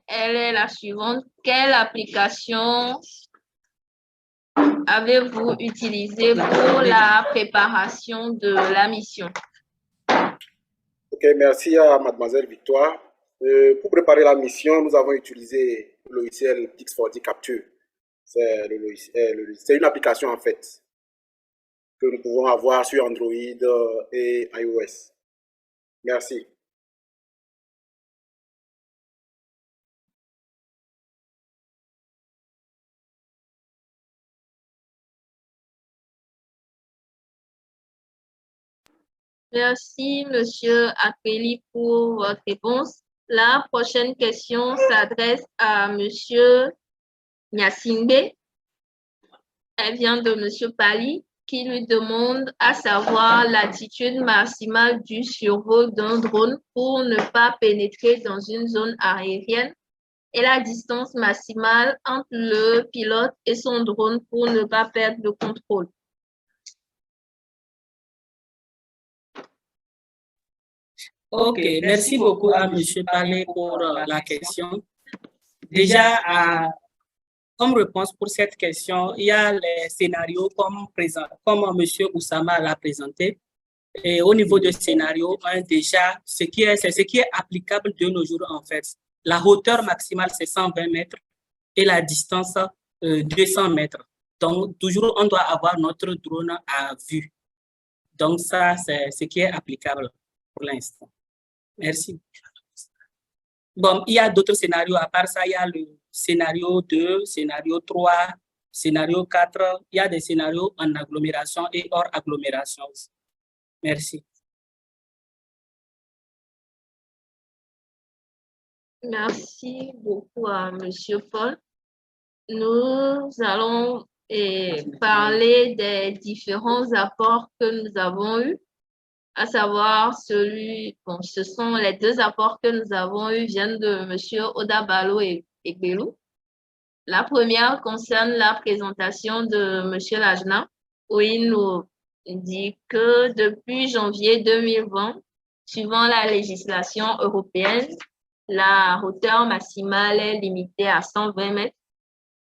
Elle est la suivante. Quelle application avez-vous utilisée pour la préparation de la mission? Ok, merci à Mademoiselle Victoire. Pour préparer la mission, nous avons utilisé le logiciel Pix4D Capture. C'est une application en fait que nous pouvons avoir sur Android et iOS. Merci. Merci, Monsieur Akpeli, pour votre réponse. La prochaine question s'adresse à Monsieur Nyasingbe. Elle vient de Monsieur Pali, qui lui demande à savoir l'attitude maximale du survol d'un drone pour ne pas pénétrer dans une zone aérienne et la distance maximale entre le pilote et son drone pour ne pas perdre le contrôle. Ok, merci beaucoup à M. Palé pour la question. Déjà, comme réponse pour cette question, il y a les scénarios comme M. Oussama l'a présenté. Et au niveau du scénario, déjà, c'est ce qui est applicable de nos jours en fait. La hauteur maximale, c'est 120 mètres et la distance, 200 mètres. Donc, toujours, on doit avoir notre drone à vue. Donc, ça, c'est ce qui est applicable pour l'instant. Merci. Bon, il y a d'autres scénarios. À part ça, il y a le scénario 2, scénario 3, scénario 4. Il y a des scénarios en agglomération et hors agglomération aussi. Merci. Merci beaucoup à M. Paul. Nous allons parler des différents apports que nous avons eus, à savoir ce sont les deux apports que nous avons eus viennent de M. Odabalo et Belou. La première concerne la présentation de M. Lajna, où il nous dit que depuis janvier 2020, suivant la législation européenne, la hauteur maximale est limitée à 120 mètres.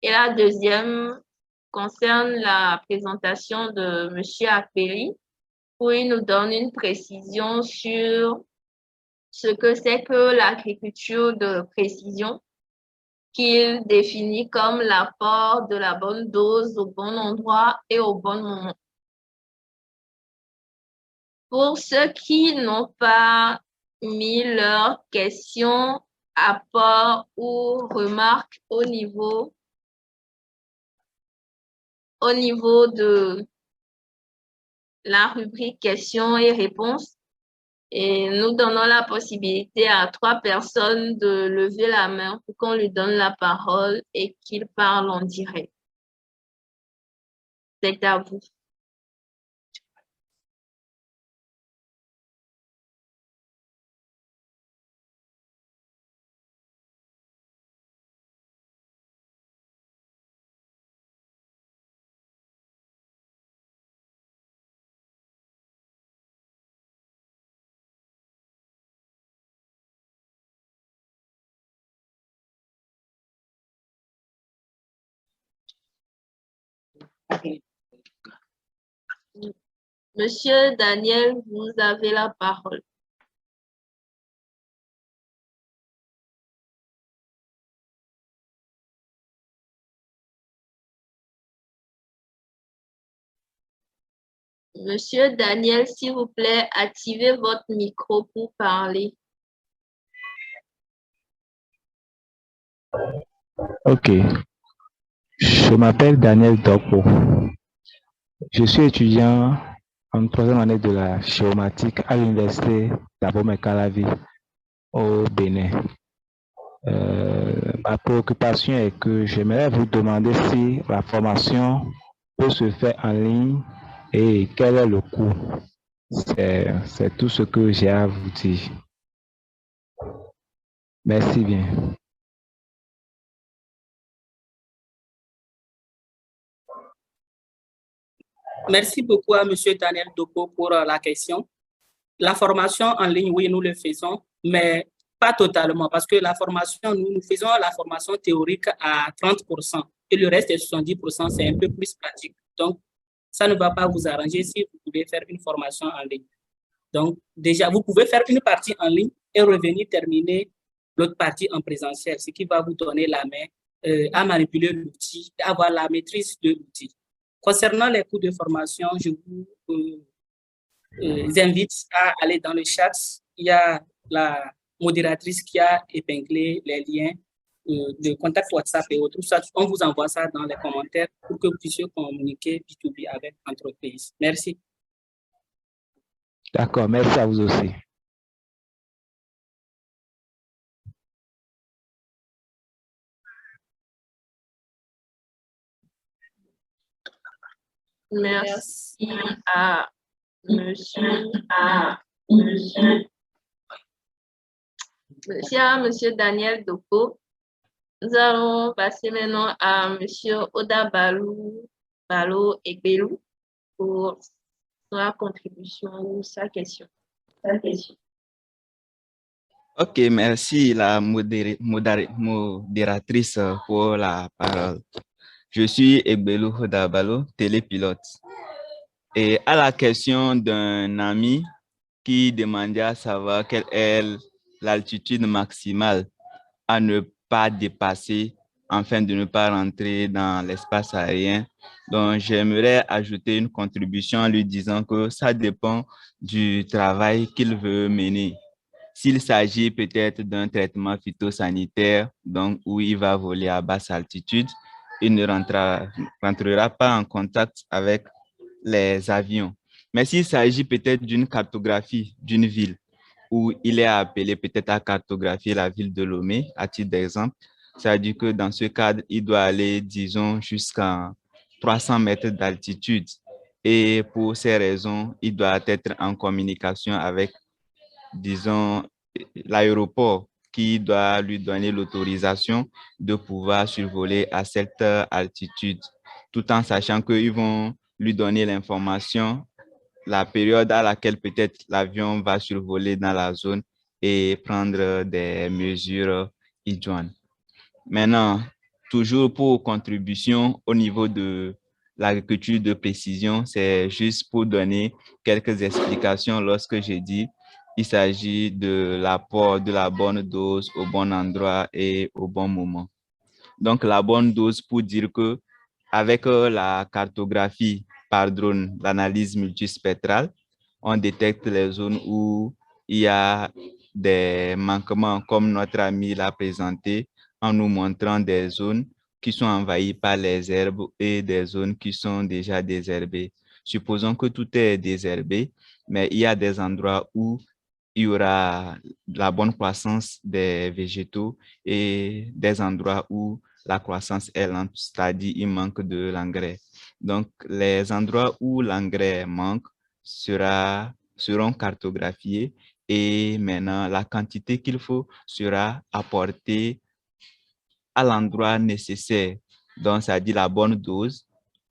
Et la deuxième concerne la présentation de M. Akpeli, où il nous donne une précision sur ce que c'est que l'agriculture de précision, qu'il définit comme l'apport de la bonne dose au bon endroit et au bon moment. Pour ceux qui n'ont pas mis leurs questions, apports ou remarques au niveau de la rubrique questions et réponses, Et nous donnons la possibilité à 3 personnes de lever la main pour qu'on lui donne la parole et qu'il parle en direct. C'est à vous. Monsieur Daniel, vous avez la parole. Monsieur Daniel, s'il vous plaît, activez votre micro pour parler. Ok, je m'appelle Daniel Dopo. Je suis étudiant en troisième année de la géomatique à l'université d'Abomey-Calavi au Bénin. Ma préoccupation est que j'aimerais vous demander si la formation peut se faire en ligne et quel est le coût. C'est tout ce que j'ai à vous dire. Merci bien. Merci beaucoup à M. Daniel Dopo pour la question. La formation en ligne, oui, nous le faisons, mais pas totalement, parce que la formation, nous faisons la formation théorique à 30% et le reste, 70%, c'est un peu plus pratique. Donc, ça ne va pas vous arranger si vous pouvez faire une formation en ligne. Donc, déjà, vous pouvez faire une partie en ligne et revenir terminer l'autre partie en présentiel, ce qui va vous donner la main à manipuler l'outil, avoir la maîtrise de l'outil. Concernant les coûts de formation, je vous invite à aller dans le chat. Il y a la modératrice qui a épinglé les liens de contact WhatsApp et autres. On vous envoie ça dans les commentaires pour que vous puissiez communiquer B2B avec l'entreprise. Merci. D'accord, merci à vous aussi. Merci à monsieur Daniel Dopo. Nous allons passer maintenant à monsieur Oda Balo Egbelu pour sa contribution ou sa question. Ok, merci la modératrice pour la parole. Je suis Egbelu Hodabalo, télépilote. Et à la question d'un ami qui demandait à savoir quelle est l'altitude maximale à ne pas dépasser afin de ne pas rentrer dans l'espace aérien. Donc, j'aimerais ajouter une contribution en lui disant que ça dépend du travail qu'il veut mener. S'il s'agit peut-être d'un traitement phytosanitaire, donc où il va voler à basse altitude, il ne rentrera pas en contact avec les avions. Mais s'il s'agit peut-être d'une cartographie d'une ville, où il est appelé peut-être à cartographier la ville de Lomé, à titre d'exemple, ça veut dire que dans ce cadre, il doit aller, disons, jusqu'à 300 mètres d'altitude. Et pour ces raisons, il doit être en communication avec, disons, l'aéroport qui doit lui donner l'autorisation de pouvoir survoler à cette altitude, tout en sachant qu'ils vont lui donner l'information, la période à laquelle peut-être l'avion va survoler dans la zone et prendre des mesures idoines. Maintenant, toujours pour contribution au niveau de l'agriculture de précision, c'est juste pour donner quelques explications lorsque j'ai dit il s'agit de l'apport de la bonne dose au bon endroit et au bon moment. Donc, la bonne dose pour dire que avec la cartographie par drone, l'analyse multispectrale, on détecte les zones où il y a des manquements, comme notre ami l'a présenté, en nous montrant des zones qui sont envahies par les herbes et des zones qui sont déjà désherbées. Supposons que tout est désherbé, mais il y a des endroits où il y aura la bonne croissance des végétaux et des endroits où la croissance est lente, c'est-à-dire il manque de l'engrais. Donc, les endroits où l'engrais manque seront cartographiés et maintenant la quantité qu'il faut sera apportée à l'endroit nécessaire. Donc, ça dit la bonne dose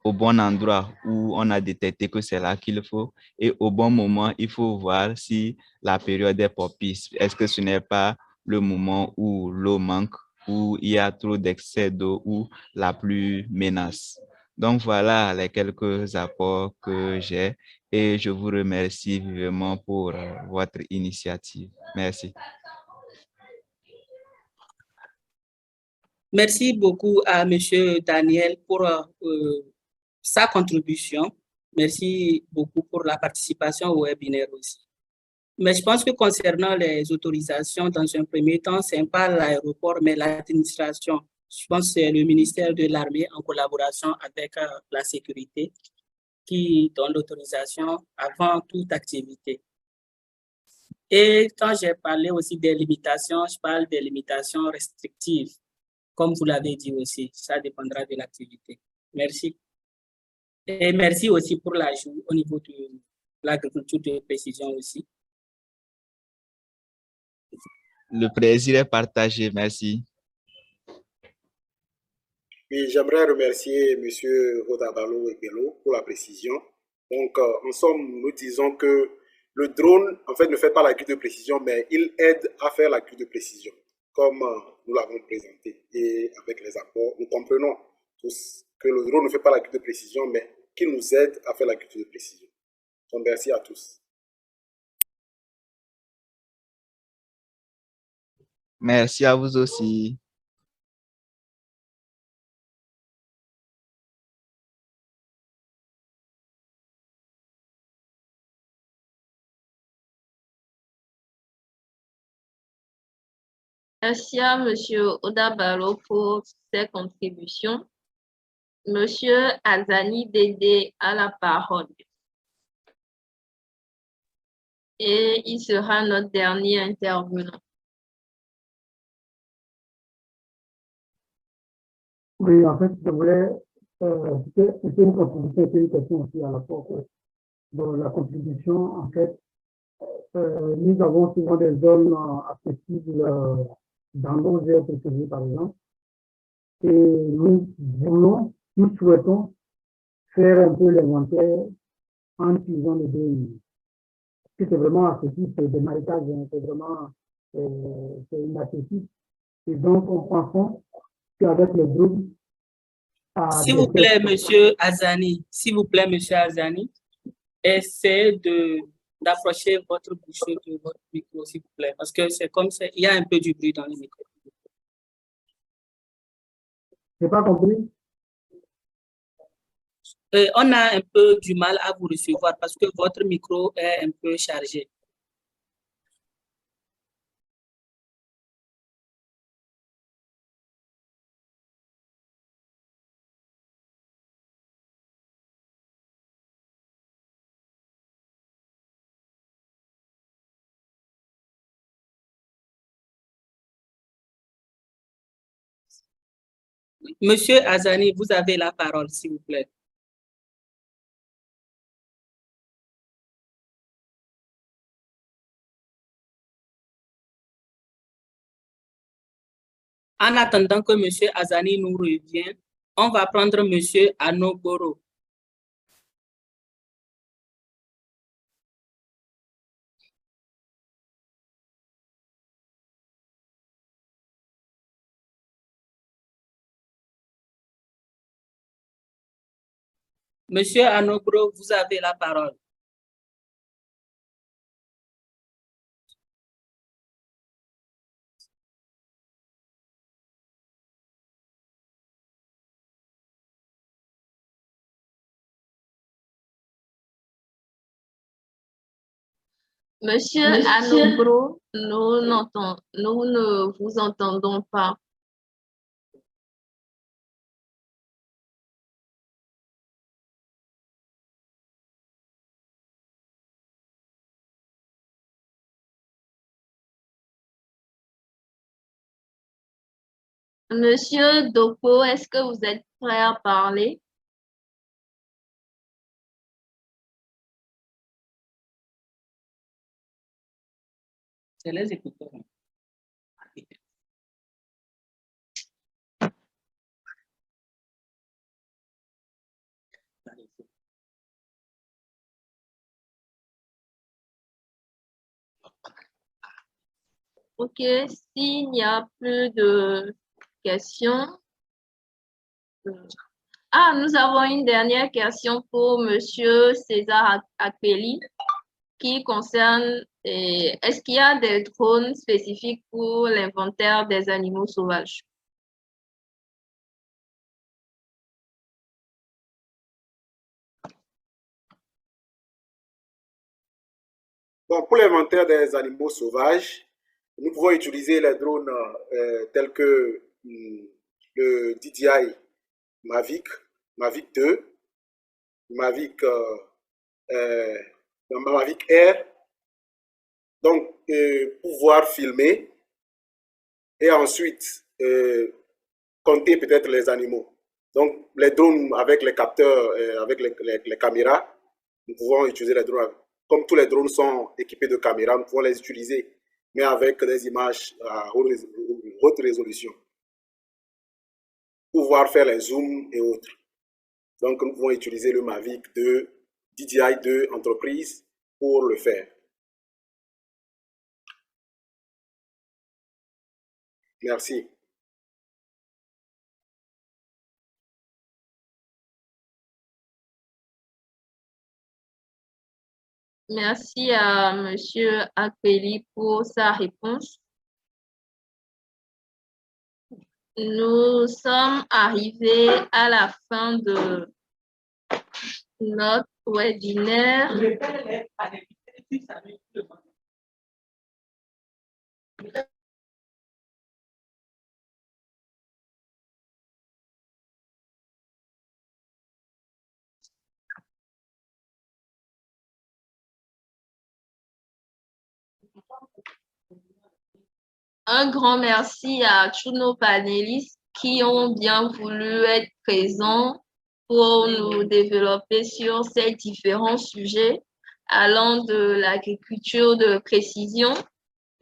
au bon endroit où on a détecté que c'est là qu'il faut et au bon moment, il faut voir si la période est propice. Est-ce que ce n'est pas le moment où l'eau manque, où il y a trop d'excès d'eau, où la pluie menace. Donc, voilà les quelques apports que j'ai et je vous remercie vivement pour votre initiative. Merci. Merci beaucoup à Monsieur Daniel pour sa contribution. Merci beaucoup pour la participation au webinaire aussi. Mais je pense que concernant les autorisations, dans un premier temps, ce n'est pas l'aéroport, mais l'administration. Je pense que c'est le ministère de l'Armée en collaboration avec la sécurité qui donne l'autorisation avant toute activité. Et quand j'ai parlé aussi des limitations, je parle des limitations restrictives. Comme vous l'avez dit aussi, ça dépendra de l'activité. Merci. Et merci aussi pour l'ajout au niveau de l'agriculture de précision aussi. Le plaisir est partagé. Merci. Oui, j'aimerais remercier M. Rodabalo Ekbelo pour la précision. Donc, en somme, nous disons que le drone, en fait, ne fait pas la grille de précision, mais il aide à faire la grille de précision, comme nous l'avons présenté. Et avec les apports, nous comprenons tous que le drone ne fait pas la grille de précision, mais qu'il nous aide à faire la grille de précision. Donc, merci à tous. Merci à vous aussi. Merci à M. Odabalo pour ses contributions. Monsieur Azani Dédé a la parole. Et il sera notre dernier intervenant. Oui, en fait, je voulais, c'était une contribution, c'était une question aussi à la fois. Dans la contribution, en fait, nous avons souvent des zones accessibles dans nos aires protégées, par exemple, et nous souhaitons faire un peu l'inventaire en utilisant le DNI. C'est vraiment accessible, c'est des marécages, c'est vraiment c'est inaccessible. Et donc, on pense qu'avec le groupe, S'il vous plaît, Monsieur Azani, essayez d'approcher votre bouche de votre micro, s'il vous plaît, parce que c'est comme ça, il y a un peu du bruit dans le micro. Je n'ai pas compris. On a un peu du mal à vous recevoir parce que votre micro est un peu chargé. Monsieur Azani, vous avez la parole, s'il vous plaît. En attendant que Monsieur Azani nous revienne, on va prendre Monsieur Anoboro. Monsieur Anoboro, vous avez la parole. Monsieur Anobro, nous ne vous entendons pas. Monsieur Doko, est-ce que vous êtes prêt à parler? C'est les écouteurs. Ok, s'il n'y a plus de questions. Ah, nous avons une dernière question pour Monsieur César Akpeli qui concerne, est-ce qu'il y a des drones spécifiques pour l'inventaire des animaux sauvages? Bon, pour l'inventaire des animaux sauvages, nous pouvons utiliser les drones tels que le DJI Mavic 2, Mavic Air, donc pouvoir filmer et ensuite compter peut-être les animaux. Donc les drones avec les capteurs, avec les caméras, nous pouvons utiliser les drones. Comme tous les drones sont équipés de caméras, nous pouvons les utiliser, mais avec des images à haute résolution. Pouvoir faire les zooms et autres. Donc, nous pouvons utiliser le Mavic 2, DJI 2 entreprise pour le faire. Merci. Merci à Monsieur Akpeli pour sa réponse. Nous sommes arrivés à la fin de notre webinaire. Un grand merci à tous nos panélistes qui ont bien voulu être présents pour nous développer sur ces différents sujets allant de l'agriculture de précision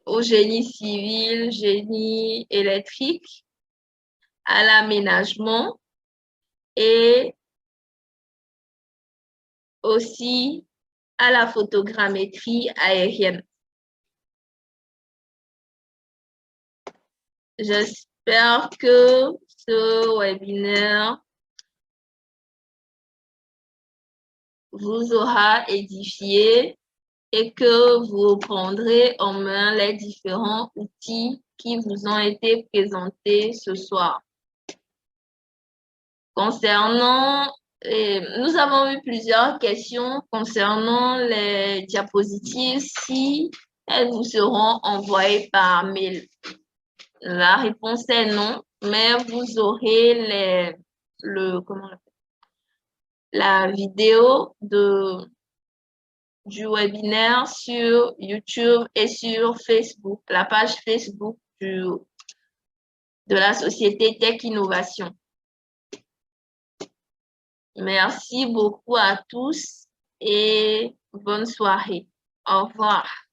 au génie civil, génie électrique, à l'aménagement et aussi à la photogrammétrie aérienne. J'espère que ce webinaire vous aura édifié et que vous prendrez en main les différents outils qui vous ont été présentés ce soir. Concernant, nous avons eu plusieurs questions concernant les diapositives, si elles vous seront envoyées par mail. La réponse est non, mais vous aurez la vidéo du webinaire sur YouTube et sur Facebook, la page Facebook de la société Tech Innovation. Merci beaucoup à tous et bonne soirée. Au revoir.